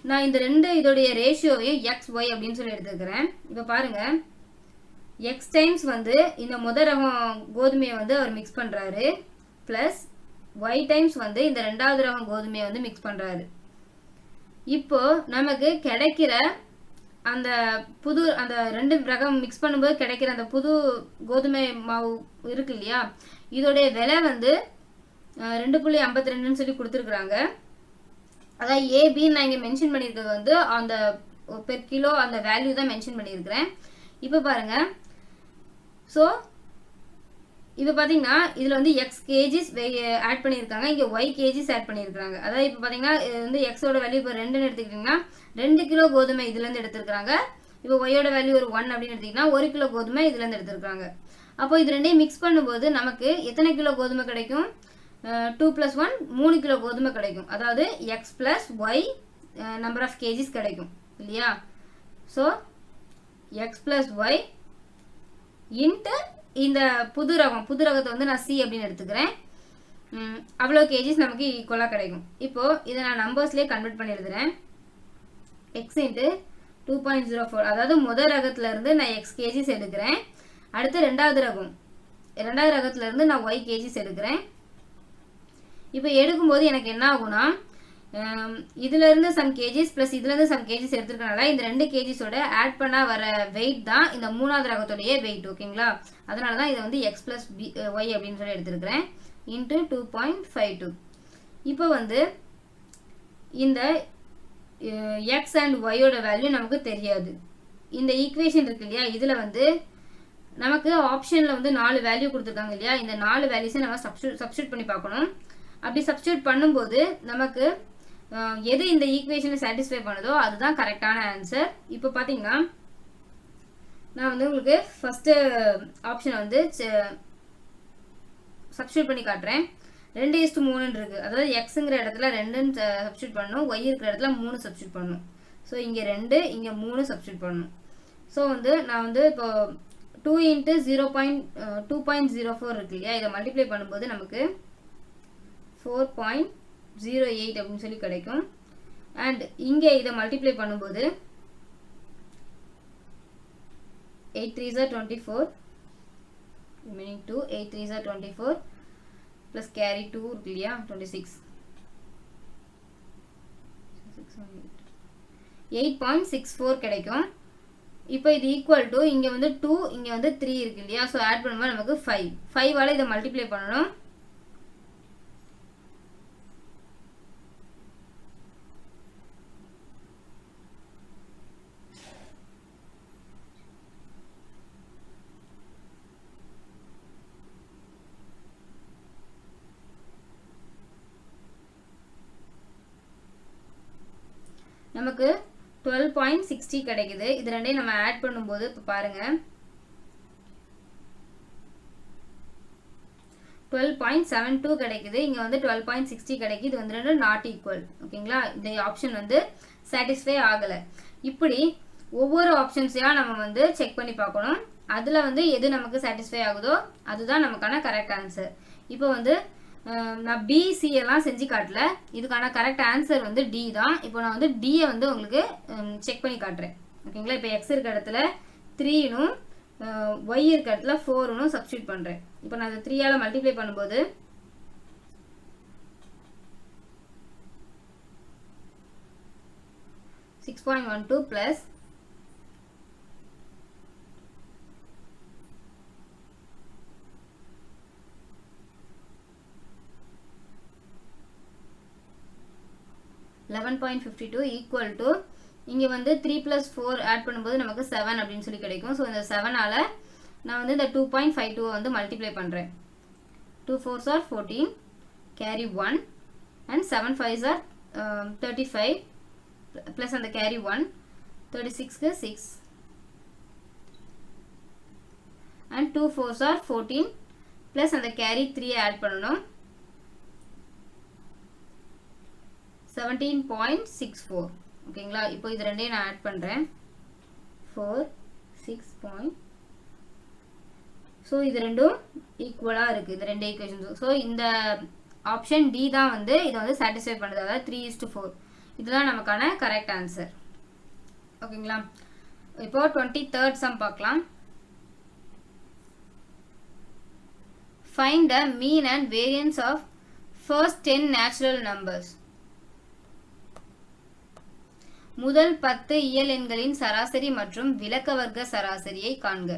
நான் இந்த ரெண்டு இதோடைய ரேஷியோவையும் எக்ஸ் ஒய் அப்படின்னு சொல்லி எடுத்துக்கிறேன். இப்போ பாருங்க, எக்ஸ் டைம்ஸ் வந்து இந்த முதல் ரகம் கோதுமையை வந்து அவர் மிக்ஸ் பண்றாரு, பிளஸ் ஒய் டைம்ஸ் வந்து இந்த ரெண்டாவது ரகம் கோதுமையை வந்து மிக்ஸ் பண்றாரு. இப்போ நமக்கு கிடைக்கிற அந்த அந்த ரெண்டு ரகம் மிக்ஸ் பண்ணும்போது கிடைக்கிற அந்த புது கோதுமை மாவு இருக்கு இல்லையா, இதோடைய விலை வந்து 2.52 சொல்லி கொடுத்துருக்குறாங்க. அதாவது ஏபின்னு நான் இங்கே மென்ஷன் பண்ணியிருக்கிறது வந்து அந்த பெர் கிலோ அந்த வேல்யூ தான் மென்ஷன் பண்ணியிருக்கிறேன். இப்போ பாருங்க, ஸோ இப்போ பார்த்தீங்கன்னா இதில் வந்து எக்ஸ் கேஜிஸ் ஆட் பண்ணியிருக்காங்க, இங்கே ஒய் கேஜிஸ் ஆட் பண்ணியிருக்காங்க. அதாவது இப்போ பார்த்தீங்கன்னா இது வந்து எக்ஸோட வேல்யூ இப்போ 2ன்னு எடுத்துக்கிட்டிங்கன்னா 2 கிலோ கோதுமை இதுலேருந்து எடுத்துருக்காங்க. இப்போ ஒய்யோட வேல்யூ ஒரு 1 அப்படின்னு எடுத்திங்கன்னா 1 கிலோ கோதுமை இதுலேருந்து எடுத்துருக்காங்க. அப்போ இது ரெண்டையும் மிக்ஸ் பண்ணும்போது நமக்கு எத்தனை கிலோ கோதுமை கிடைக்கும்? 2 + 1 3 கிலோ கோதுமை கிடைக்கும். அதாவது x plus y number of kgs கிடைக்கும் இல்லையா. So x plus y into இந்த புது ரகத்தை வந்து நான் சி அப்படின்னு எடுத்துக்கிறேன். அவ்வளோ கேஜிஸ் நமக்கு ஈக்குவலாக கிடைக்கும். இப்போ இதை நான் நம்பர்ஸ்லேயே கன்வெர்ட் பண்ணி எழுதுறேன். எக்ஸ் இன்ட்டு 2.04, அதாவது முதல் ரகத்துல இருந்து நான் எக்ஸ் கேஜிஸ் எடுக்கிறேன். அடுத்து ரெண்டாவது ரகத்துல இருந்து நான் ஒய் கேஜிஸ் எடுக்கிறேன். இப்போ எடுக்கும்போது எனக்கு என்ன ஆகும்னா இதுல இருந்து சம் கேஜிஸ் பிளஸ் இதுல இருந்து சம் கேஜிஸ் எடுத்துருக்கனால இந்த 2 கேஜிஸோட ஆட் பண்ணா வர வெயிட் தான் இந்த மூணாவது ரகத்தோடைய வெயிட். ஓகேங்களா, அதனாலதான் இதை வந்து x பிளஸ் y அப்படின்னு சொல்லி எடுத்திருக்கிறேன் இன்ட்டு 2.52. இப்போ வந்து இந்த x அண்ட் yயோட வேல்யூ நமக்கு தெரியாது. இந்த ஈக்குவேஷன் இருக்கு இல்லையா, இதுல வந்து நமக்கு ஆப்ஷன்ல வந்து 4 வேல்யூ கொடுத்துருக்காங்க இல்லையா, இந்த 4 வேல்யூஸை நம்ம சப்ஸ்டியூட் பண்ணி பார்க்கணும். அப்படி சப்ஸ்டியூட் பண்ணும்போது நமக்கு எது இந்த ஈக்குவேஷனை சாட்டிஸ்ஃபை பண்ணுதோ அதுதான் கரெக்டான ஆன்சர். இப்போ பார்த்தீங்கன்னா நான் வந்து உங்களுக்கு ஃபர்ஸ்ட் ஆப்ஷனை வந்து சப்ஸ்டியூட் பண்ணி காட்டுறேன். 2:3 இருக்கு, அதாவது எக்ஸுங்கிற இடத்துல 2 சப்ஸ்டியூட் பண்ணணும், ஒய் இருக்கிற இடத்துல 3 சப்ஸ்டியூட் பண்ணணும். ஸோ இங்கே 2 இங்கே 3 சப்ஸ்டியூட் பண்ணணும். ஸோ வந்து நான் வந்து இப்போ 2 × 2.04 இருக்கு இல்லையா, இதை மல்டிப்ளை பண்ணும்போது நமக்கு 4.08 அப்படின்னு சொல்லி கிடைக்கும். அண்ட் இங்கே இதை மல்டிப்ளை பண்ணும்போது 8 3s are 24, remaining 2, 8 3s are 24 plus carry 2 இருக்கு இல்லையா 26, 8.64 கிடைக்கும். இப்போ இது ஈக்குவல் டு இங்கே வந்து 2 இங்கே வந்து 3 இருக்கு இல்லையா, ஸோ ஆட் பண்ணும்போது நமக்கு 5 இதை மல்டிப்ளை பண்ணணும். நமக்கு 12.60 கிடைக்குது. இது ரெண்டையும் நம்ம ஆட் பண்ணும்போது இப்போ பாருங்க 12.72 கிடைக்குது, இங்க வந்து 12.60 கிடைக்குது. இது வந்து ரெண்டும் நாட் ஈக்குவல். ஓகேங்களா, இந்த ஆப்ஷன் வந்து சாட்டிஸ்ஃபை ஆகலை. இப்படி ஒவ்வொரு ஆப்ஷன்ஸையா நம்ம வந்து செக் பண்ணி பார்க்கணும். அதுல வந்து எது நமக்கு சாட்டிஸ்ஃபை ஆகுதோ அதுதான் நமக்கான கரெக்ட் ஆன்சர். இப்போ வந்து நான் பிசி எல்லாம் செஞ்சு காட்டல, இதுக்கான கரெக்ட் ஆன்சர் வந்து டி தான். இப்போ நான் வந்து டியை வந்து உங்களுக்கு செக் பண்ணி காட்டுறேன். ஓகேங்களா, இப்போ எக்ஸ் இருக்க இடத்துல 3னும் ஒய் இருக்க இடத்துல 4னும் சப்ஸ்டியூட் பண்றேன். இப்போ நான் அதை 3ஆல மல்டிப்ளை பண்ணும்போது 6.12 பிளஸ் 11.52 ஈக்குவல் டு இங்கே வந்து 3 + 4 ஆட் பண்ணும்போது நமக்கு 7 அப்படின்னு சொல்லி கிடைக்கும். ஸோ இந்த 7ஆல் நான் வந்து இந்த 2.52 வந்து மல்டிப்ளை பண்ணுறேன். 2 4s are 14, carry 1 and 7 5s are 35 plus அந்த கேரி 1 36க்கு 6 அண்ட் 2 4s are 14 ப்ளஸ் அந்த கேரி 3 ஆட் பண்ணணும் 17.64. ஓகேங்களா, இப்போ இது ரெண்டையும் நான் ஆட் பண்றேன் 4 6. ஸோ இது ரெண்டும் ஈக்குவலா இருக்கு, இந்த ரெண்டு ஈக்குவேஷன்ஸ். ஸோ இந்த ஆப்ஷன் டி தான் வந்து இதை வந்து சாட்டிஸ்ஃபை பண்ணுது, அதாவது 3:4. இதுதான் நமக்கான கரெக்ட் ஆன்சர். ஓகேங்களா, இப்போ 23rd சம் பார்க்கலாம். Find the mean and variance of first 10 natural numbers. முதல் 10 இயல் எண்களின் சராசரி மற்றும் விலக்க வர்க்க சராசரியை காண்க.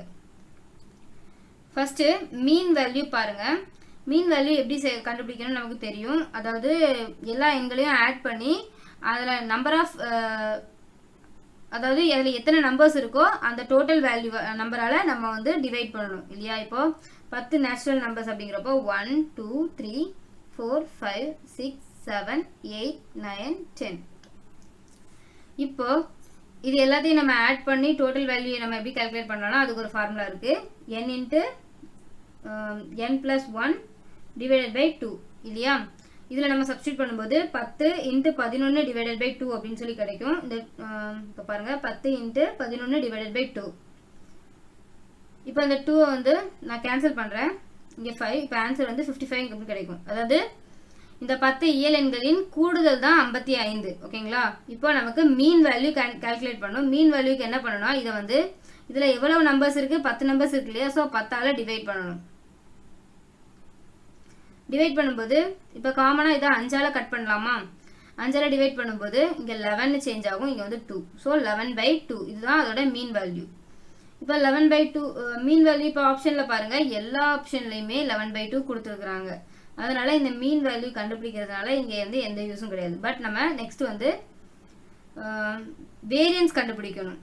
ஃபர்ஸ்ட் மீன் வேல்யூ பாருங்க. மீன் வேல்யூ எப்படி கண்டுபிடிக்கணும்னு நமக்கு தெரியும். அதாவது எல்லா எண்களையும் ஆட் பண்ணி அதில் நம்பர் ஆஃப் அதாவது அதில் எத்தனை நம்பர்ஸ் இருக்கோ அந்த டோட்டல் வேல்யூ நம்பரால் நம்ம வந்து டிவைட் பண்ணணும் இல்லையா. இப்போ 10 நேச்சுரல் நம்பர்ஸ் அப்படிங்கிறப்போ 1 2 3 4 5 6 7 8 9 10. இப்போ இது எல்லாத்தையும் நம்ம ஆட் பண்ணி டோட்டல் வேல்யூ நம்ம எப்படி கால்குலேட் பண்ணோம்னா அதுக்கு ஒரு ஃபார்முலா இருக்கு. n × n + 1 / 2 இல்லையா. இதில் நம்ம சப்ஸ்டியூட் பண்ணும்போது 10 × 11 / 2 அப்படின்னு சொல்லி கிடைக்கும். இந்த இப்போ பாருங்க 10 × 11 / 2. இப்போ அந்த 2 வந்து நான் கேன்சல் பண்ணுறேன், இங்கே 5. இப்போ ஆன்சர் வந்து 55 அப்படின்னு கிடைக்கும். அதாவது இந்த 10 இயல் எண்களின் கூடுதல் தான் 55. ஓகேங்களா, இப்போ நமக்கு மீன் வேல்யூ கால்குலேட் பண்ணணும். மீன் வேல்யூக்கு என்ன பண்ணணும்னா இதை வந்து இதில் எவ்வளவு நம்பர்ஸ் இருக்கு, 10 நம்பர்ஸ் இருக்கு இல்லையா. ஸோ 10ஆல் டிவைட் பண்ணணும். டிவைட் பண்ணும்போது இப்போ காமனாக இதை 5ஆல் கட் பண்ணலாமா. 5ஆல் டிவைட் பண்ணும்போது இங்கே 11 சேஞ்ச் ஆகும், இங்கே வந்து 2. ஸோ 11/2 இதுதான் அதோட மீன் வேல்யூ. இப்போ 11/2 மீன் வேல்யூ இப்போ ஆப்ஷனில் பாருங்கள், எல்லா ஆப்ஷன்லையுமே 11/2 கொடுத்துருக்குறாங்க. அதனால இந்த மீன் வேல்யூ கண்டுபிடிக்கிறதுனால இங்கே வந்து எந்த யூஸும் கிடையாது. பட் நம்ம நெக்ஸ்ட் வந்து வேரியன்ஸ் கண்டுபிடிக்கணும்.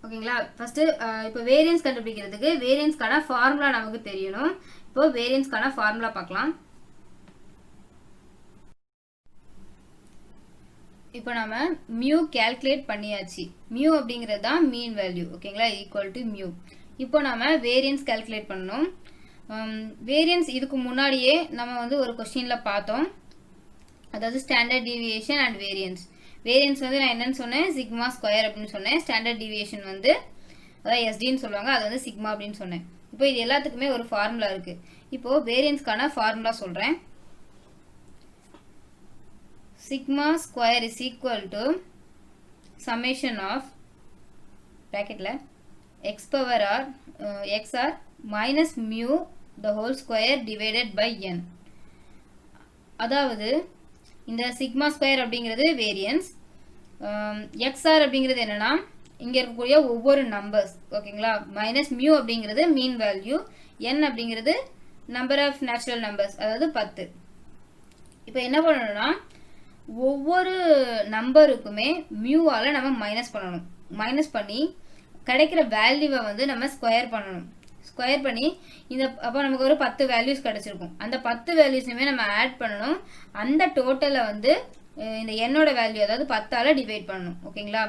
ஓகேங்களா? ஃபர்ஸ்ட் இப்போ வேரியன்ஸ் கண்டுபிடிக்கிறதுக்கு வேரியன்ஸ்க்கான ஃபார்முலா நமக்கு தெரியணும். இப்போ வேரியன்ஸ்க்கான ஃபார்முலா பார்க்கலாம். இப்போ நம்ம மியூ கால்குலேட் பண்ணியாச்சு. மியூ அப்படிங்கிறது தான் மீன் வேல்யூ. ஓகேங்களா? Equal to mu. இப்போ நம்ம வேரியன்ஸ் கால்குலேட் பண்ணணும். வேரியன்ஸ் இதுக்கு முன்னாடியே நம்ம வந்து ஒரு கொஸ்டினில் பார்த்தோம், அதாவது standard deviation and variance. Variance வந்து நான் என்னன்னு சொன்னேன், சிக்மா ஸ்கொயர் அப்படின்னு சொன்னேன். ஸ்டாண்டர்ட் டீவியேஷன் வந்து அதாவது எஸ்டின்னு சொல்லுவாங்க, அது வந்து சிக்மா அப்படின்னு சொன்னேன். இப்போ இது எல்லாத்துக்குமே ஒரு ஃபார்முலா இருக்கு. இப்போ வேரியன்ஸ்க்கான ஃபார்முலா சொல்றேன். Sigma square is equal to summation of பிராக்கெட்ல X power R X R minus mu the whole square divided by N. அதாவது இந்த சிக்மா ஸ்கொயர் அப்படிங்கிறது வேரியன்ஸ், எக்ஸ்ஆர் அப்படிங்கிறது என்னன்னா இங்கே இருக்கக்கூடிய ஒவ்வொரு நம்பர்ஸ். ஓகேங்களா? மைனஸ் மியூ அப்படிங்கிறது மீன் வேல்யூ, என் அப்படிங்கிறது நம்பர் ஆஃப் நேச்சுரல் நம்பர்ஸ், அதாவது 10. இப்போ என்ன பண்ணணும்னா ஒவ்வொரு நம்பருக்குமே மியூவால் நம்ம மைனஸ் பண்ணணும். மைனஸ் பண்ணி கிடைக்கிற வேல்யூவை வந்து நம்ம ஸ்கொயர் பண்ணணும். ஸ்கொயர் பண்ணி இந்த அப்போ நமக்கு ஒரு 10 வேல்யூஸ் கிடைச்சிருக்கும். அந்த 10 வேல்யூஸுமே நம்ம ஆட் பண்ணணும். அந்த டோட்டலை வந்து இந்த என்னோட வேல்யூ அதாவது 10ஆல் டிவைட் பண்ணணும். ஓகேங்களா?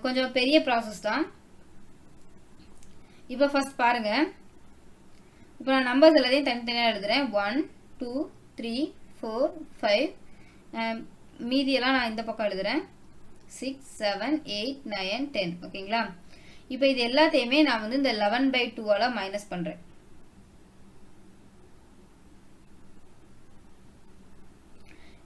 கொஞ்சம் பெரிய ப்ராசஸ் தான். இப்போ ஃபர்ஸ்ட் பாருங்க, இப்போ நான் நம்பர்ஸ் எல்லாத்தையும் தனித்தனியாக எழுதுறேன். 1 2 3 4 5, மீதியெல்லாம் நான் இந்த பக்கம் எழுதுறேன். 6 7 8 9 10. ஓகேங்களா? இப்போ இது எல்லாத்தையுமே நான் வந்து இந்த 11/2ஆல மைனஸ் பண்றேன்.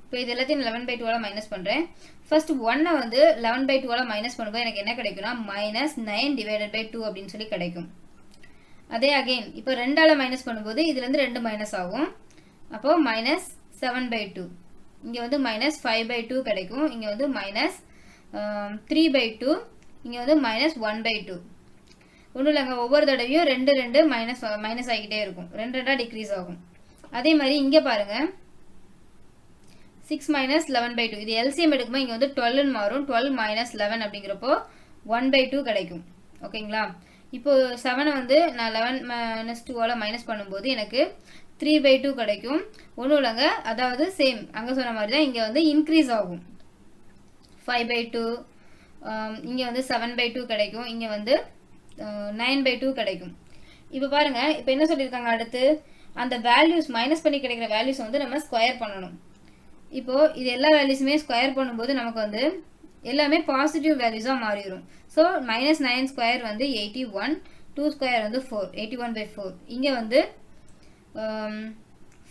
இப்போ இது எல்லாத்தையும் 11/2ஆல மைனஸ் பண்றேன். ஃபர்ஸ்ட் 1 வந்து 11/2ஆல மைனஸ் பண்ணும்போது எனக்கு என்ன கிடைக்கும்னா -9/2 அப்படின்னு சொல்லி கிடைக்கும். அதே அகைன் இப்போ 2ஆல மைனஸ் பண்ணும்போது இதுல இருந்து 2 மைனஸ் ஆகும். அப்போ -7/2. இங்க வந்து -5/2 கிடைக்கும். இங்க வந்து -3/2. இங்க வந்து -1/2. ஒன்றும் இல்லைங்க, ஒவ்வொரு தடவையும் 2 2 மைனஸ் ஆகிக்கிட்டே இருக்கும். 2 2 டிக்ரீஸ் ஆகும். அதே மாதிரி இங்க பாருங்க 6 -11/2. இது எல்சிஎம் எடுக்கும்போது இங்க வந்து 12 மாறும். 12 -11 அப்படிங்கிறப்போ 1/2 கிடைக்கும். ஓகேங்களா? இப்போ 7 வந்து நான் 11 - 2ஆல மைனஸ் பண்ணும்போது எனக்கு 3/2 கிடைக்கும். ஒன்றும் இல்லைங்க, அதாவது சேம் அங்கே சொன்ன மாதிரி தான் இங்கே வந்து இன்க்ரீஸ் ஆகும். 5/2, இங்கே வந்து 7/2 கிடைக்கும். இங்கே வந்து 9/2 கிடைக்கும். இப்போ பாருங்க, இப்போ என்ன சொல்லியிருக்காங்க, அடுத்து அந்த வேல்யூஸ் மைனஸ் பண்ணி கிடைக்கிற வேல்யூஸ் வந்து நம்ம ஸ்கொயர் பண்ணணும். இப்போ இது எல்லா வேல்யூஸுமே ஸ்கொயர் பண்ணும்போது நமக்கு வந்து எல்லாமே பாசிட்டிவ் வேல்யூஸாக மாறிடும். ஸோ -9 ஸ்கொயர் வந்து 81, 2 ஸ்கொயர் வந்து 4, 81/4. இங்கே வந்து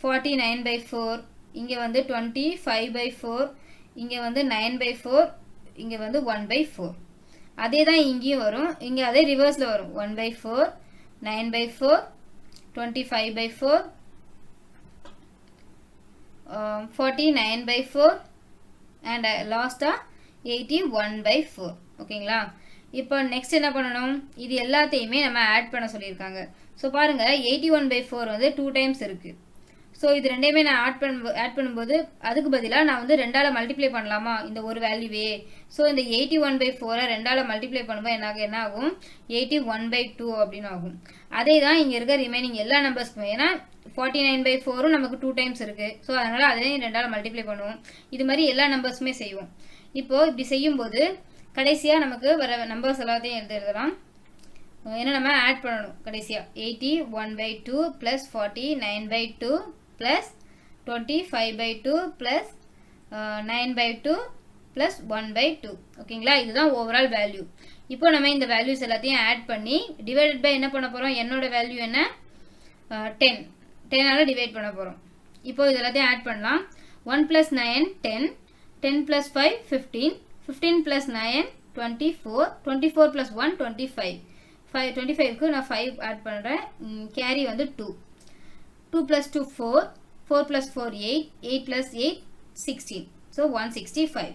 49/4, இங்கே வந்து 25/4, இங்கே வந்து 9/4, இங்கே வந்து 1/4. அதே தான் இங்கேயும் வரும். இங்கே அதே ரிவர்ஸில் வரும். 1/4, 9/4, 25/4, 49/4 and லாஸ்ட்டாக 81/4. ஓகேங்களா? இப்போ நெக்ஸ்ட் என்ன பண்ணணும், இது எல்லாத்தையுமே நம்ம ஆட் பண்ண சொல்லியிருக்காங்க. ஸோ பாருங்க 81/4 வந்து 2 டைம்ஸ் இருக்கு. ஸோ இது ரெண்டையுமே நான் ஆட் பண்ணும்போது அதுக்கு பதிலாக நான் வந்து 2ஆல மல்டிப்ளை பண்ணலாமா இந்த ஒரு வேல்யூவே. ஸோ இந்த 81/4 2ஆல மல்டிப்ளை பண்ணும்போது என்ன ஆகும், 81/2 அப்படின்னு ஆகும். அதே தான் இங்கே இருக்க ரிமைனிங் எல்லா நம்பர்ஸ்க்குமே. ஏன்னா 49/4 நமக்கு 2 டைம்ஸ் இருக்கு. ஸோ அதனால அதையும் 2ஆல மல்டிப்ளை பண்ணுவோம். இது மாதிரி எல்லா நம்பர்ஸுமே செய்வோம். இப்போ இப்படி செய்யும்போது கடைசியாக நமக்கு வர நம்பர்ஸ் எல்லாத்தையும் எழுதலாம். ஏன்னா நம்ம ஆட் பண்ணணும் கடைசியாக 81/2 + 49/2 + 25/2 + 9/2 + 1/2. ஓகேங்களா? இதுதான் ஓவரால் வேல்யூ. இப்போ நம்ம இந்த வேல்யூஸ் எல்லாத்தையும் ஆட் பண்ணி டிவைடட் பை என்ன பண்ண போகிறோம், என்னோட வேல்யூ என்ன 10, 10ஆல் டிவைட் பண்ண போகிறோம். இப்போ இது எல்லாத்தையும் ஆட் பண்ணலாம். 1 + 9 10, 10 + 5 15, 15 + 9 24, 24 + 1 25. 25க்கு நான் 5 ஆட் பண்ணுறேன். கேரி வந்து 2. 2 + 2 4, 4 + 4 8, 8 + 8 16. ஸோ 165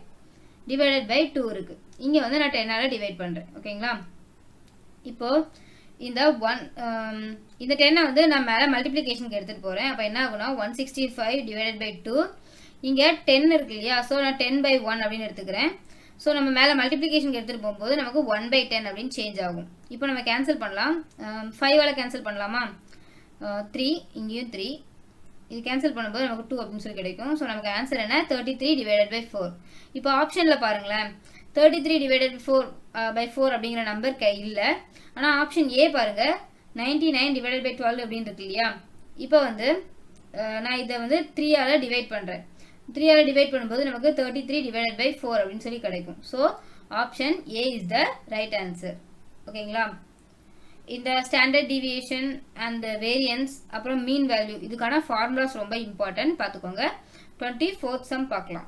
டிவைடட் பை 2 இருக்குது. இங்கே வந்து நான் 10ஆல் டிவைட் பண்ணுறேன். ஓகேங்களா? இப்போது இந்த 10 வந்து நான் மேலே மல்டிப்ளிகேஷனுக்கு எடுத்துகிட்டு போகிறேன். அப்போ என்ன ஆகுனா 165 டிவைடட் பை 2, இங்கே 10 இருக்கு இல்லையா? ஸோ நான் 10/1 அப்படின்னு எடுத்துக்கிறேன். ஸோ நம்ம மேலே மல்டிப்ளிகேஷனுக்கு எடுத்துகிட்டு போகும்போது நமக்கு 1/10 அப்படின்னு சேஞ்ச் ஆகும். இப்போ நம்ம கேன்சல் பண்ணலாம். 5ஆல் கேன்சல் பண்ணலாமா? 3, இங்கேயும் 3, இது கேன்சல் பண்ணும்போது நமக்கு 2 அப்படின்னு சொல்லி கிடைக்கும். ஸோ நமக்கு ஆன்சர் என்ன? 33 டிவைடட் பை 4. இப்போ ஆப்ஷனில் பாருங்களேன், 33 டிவைடட் பை 4 அப்படிங்கிற நம்பர் இல்லை. ஆனால் ஆப்ஷன் ஏ பாருங்கள், 99 டிவைடட் பை 12 அப்படின்னு இருக்கு இல்லையா? இப்போ வந்து நான் இதை வந்து 3ஆல் டிவைட் பண்ணுறேன். 3ஆல் டிவைட் பண்ணும்போது நமக்கு 33 டிவைடட் பை 4 அப்படின்னு சொல்லி கிடைக்கும். So option A is the right answer. ஓகேங்களா? இந்த ஸ்டாண்டர்ட் டிவியேஷன் அண்ட் வேரியன்ஸ் அப்புறம் மீன் வேல்யூ இதுக்கான ஃபார்முலாஸ் ரொம்ப இம்பார்ட்டன்ட், பார்த்துக்கோங்க. 24th சம் பார்க்கலாம்.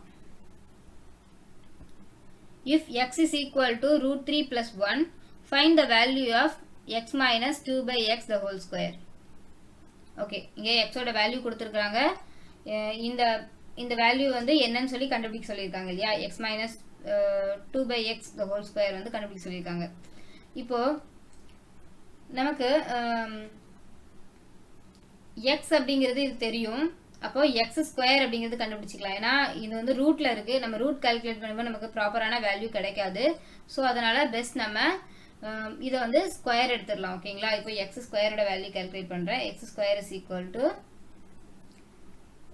If x is equal to √3 plus 1, find the value of x minus 2 by x the whole square. Okay, இங்கே எக்ஸோட value கொடுத்துருக்குறாங்க. இந்த வேல்யூ வந்து என்னன்னு சொல்லி கண்டுபிடிக்க சொல்லியிருக்காங்க இல்லையா? x minus 2 by x the whole square வந்து கண்டுபிடிக்க சொல்லியிருக்காங்க. இப்போது நமக்கு x அப்படிங்கிறது இது தெரியும். அப்போ x ஸ்கொயர் அப்படிங்கிறது கண்டுபிடிச்சிக்கலாம். ஏன்னா இது வந்து ரூட்டில் இருக்குது. நம்ம ரூட் கால்குலேட் பண்ணும்போது நமக்கு ப்ராப்பரான வேல்யூ கிடைக்காது. ஸோ அதனால் பெஸ்ட் நம்ம இதை வந்து ஸ்கொயர் எடுத்துடலாம். ஓகேங்களா? இப்போ x ஸ்கொயரோட வேல்யூ கால்குலேட் பண்ணுறேன். x square is equal to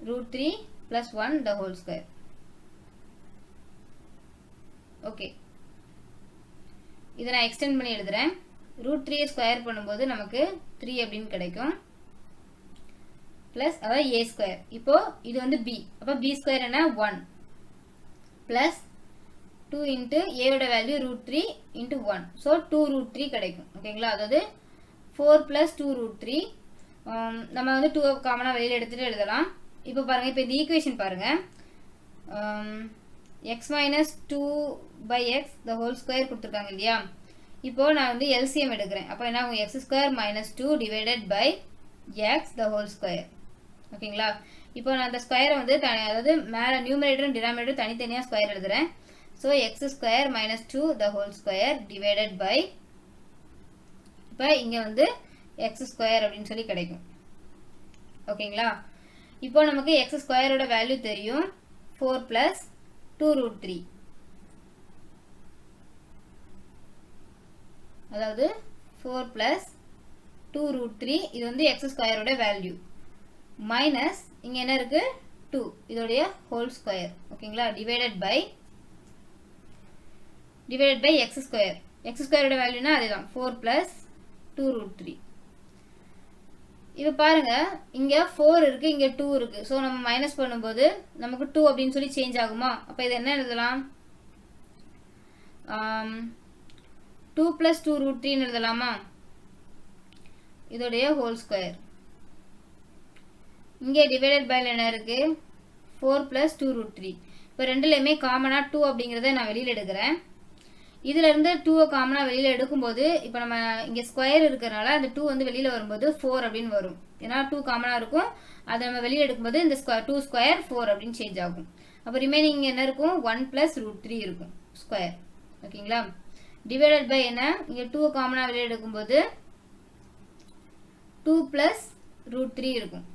√3 plus 1 the whole square. Okay, இதை நான் எக்ஸ்டெண்ட் பண்ணி எழுதுறேன். √3 ஸ்கொயர் பண்ணும்போது நமக்கு 3 அப்படின்னு கிடைக்கும். ப்ளஸ் அதாவது ஏ ஸ்கொயர். இப்போ இது வந்து பி. அப்போ பி ஸ்கொயர் என்ன? 1 ப்ளஸ் 2 இன்ட்டு ஏயோட வேல்யூ √3 இன்ட்டு 1. ஸோ 2√3 கிடைக்கும். ஓகேங்களா? அதாவது 4 + 2√3. நம்ம வந்து 2 காமனாக வெளியில் எடுத்துகிட்டு எழுதலாம். இப்போ பாருங்கள், இப்போ இந்த ஈக்குவேஷன் பாருங்கள். x minus 2 by x the whole square கொடுத்துருக்காங்க இல்லையா? இப்போது நான் வந்து எல்சிஎம் எடுக்கிறேன். அப்போ என்ன ஆகும்? x square minus 2 divided by x the whole square. ஓகேங்களா? இப்போ நான் அந்த ஸ்கொயரை வந்து அதாவது மேலே நியூமரேட்டரும் டினாமினேட்டரும் தனித்தனியாக ஸ்கொயர் எழுதுகிறேன். So x square minus 2 the whole square divided by, இப்போ இங்கே வந்து x ஸ்கொயர் அப்படின்னு சொல்லி கிடைக்கும். ஓகேங்களா? இப்போ நமக்கு x ஸ்கொயரோட வேல்யூ தெரியும். 4 + 2√3. அதாவது 4 + 2√3 இது வந்து x ஸ்கொயரோட வேல்யூ. மைனஸ் இங்கே என்ன இருக்கு? 2 இதோடைய ஹோல் ஸ்கொயர். ஓகேங்களா? Divided by x square. x ஸ்கொயரோட வேல்யூனா அதுதான் 4 + 2√3. இப்போ பாருங்க, இங்கே 4 இருக்கு, இங்கே 2 இருக்கு. ஸோ நம்ம மைனஸ் பண்ணும்போது நமக்கு 2 அப்படின்னு சொல்லி சேஞ்ச் ஆகுமா? அப்போ இது என்ன எழுதலாம்? 2 + 2√3 எழுதலாமா? இதோடைய ஹோல் ஸ்கொயர். இங்கே டிவைடட் பை என்ன இருக்கு? 4 + 2√3. இப்போ ரெண்டுலேயுமே காமனாக 2 அப்படிங்கிறத நான் வெளியில் எடுக்கிறேன். இதிலிருந்து 2 காமனாக வெளியில் எடுக்கும்போது இப்போ நம்ம இங்கே ஸ்கொயர் இருக்கிறனால அந்த 2 வந்து வெளியில் வரும்போது 4 அப்படின்னு வரும். ஏன்னா 2 காமனாக இருக்கும். அதை நம்ம வெளியில் எடுக்கும்போது இந்த 2 ஸ்கொயர் 4 அப்படின்னு சேஞ்ச் ஆகும். அப்போ ரிமைனிங் என்ன இருக்கும்? 1 + √3 இருக்கும் ஸ்கொயர். ஓகேங்களா? டிவைடட் பை என்ன? இங்கே 2 காமனாக வெளியில் எடுக்கும்போது 2 + √3 இருக்கும்.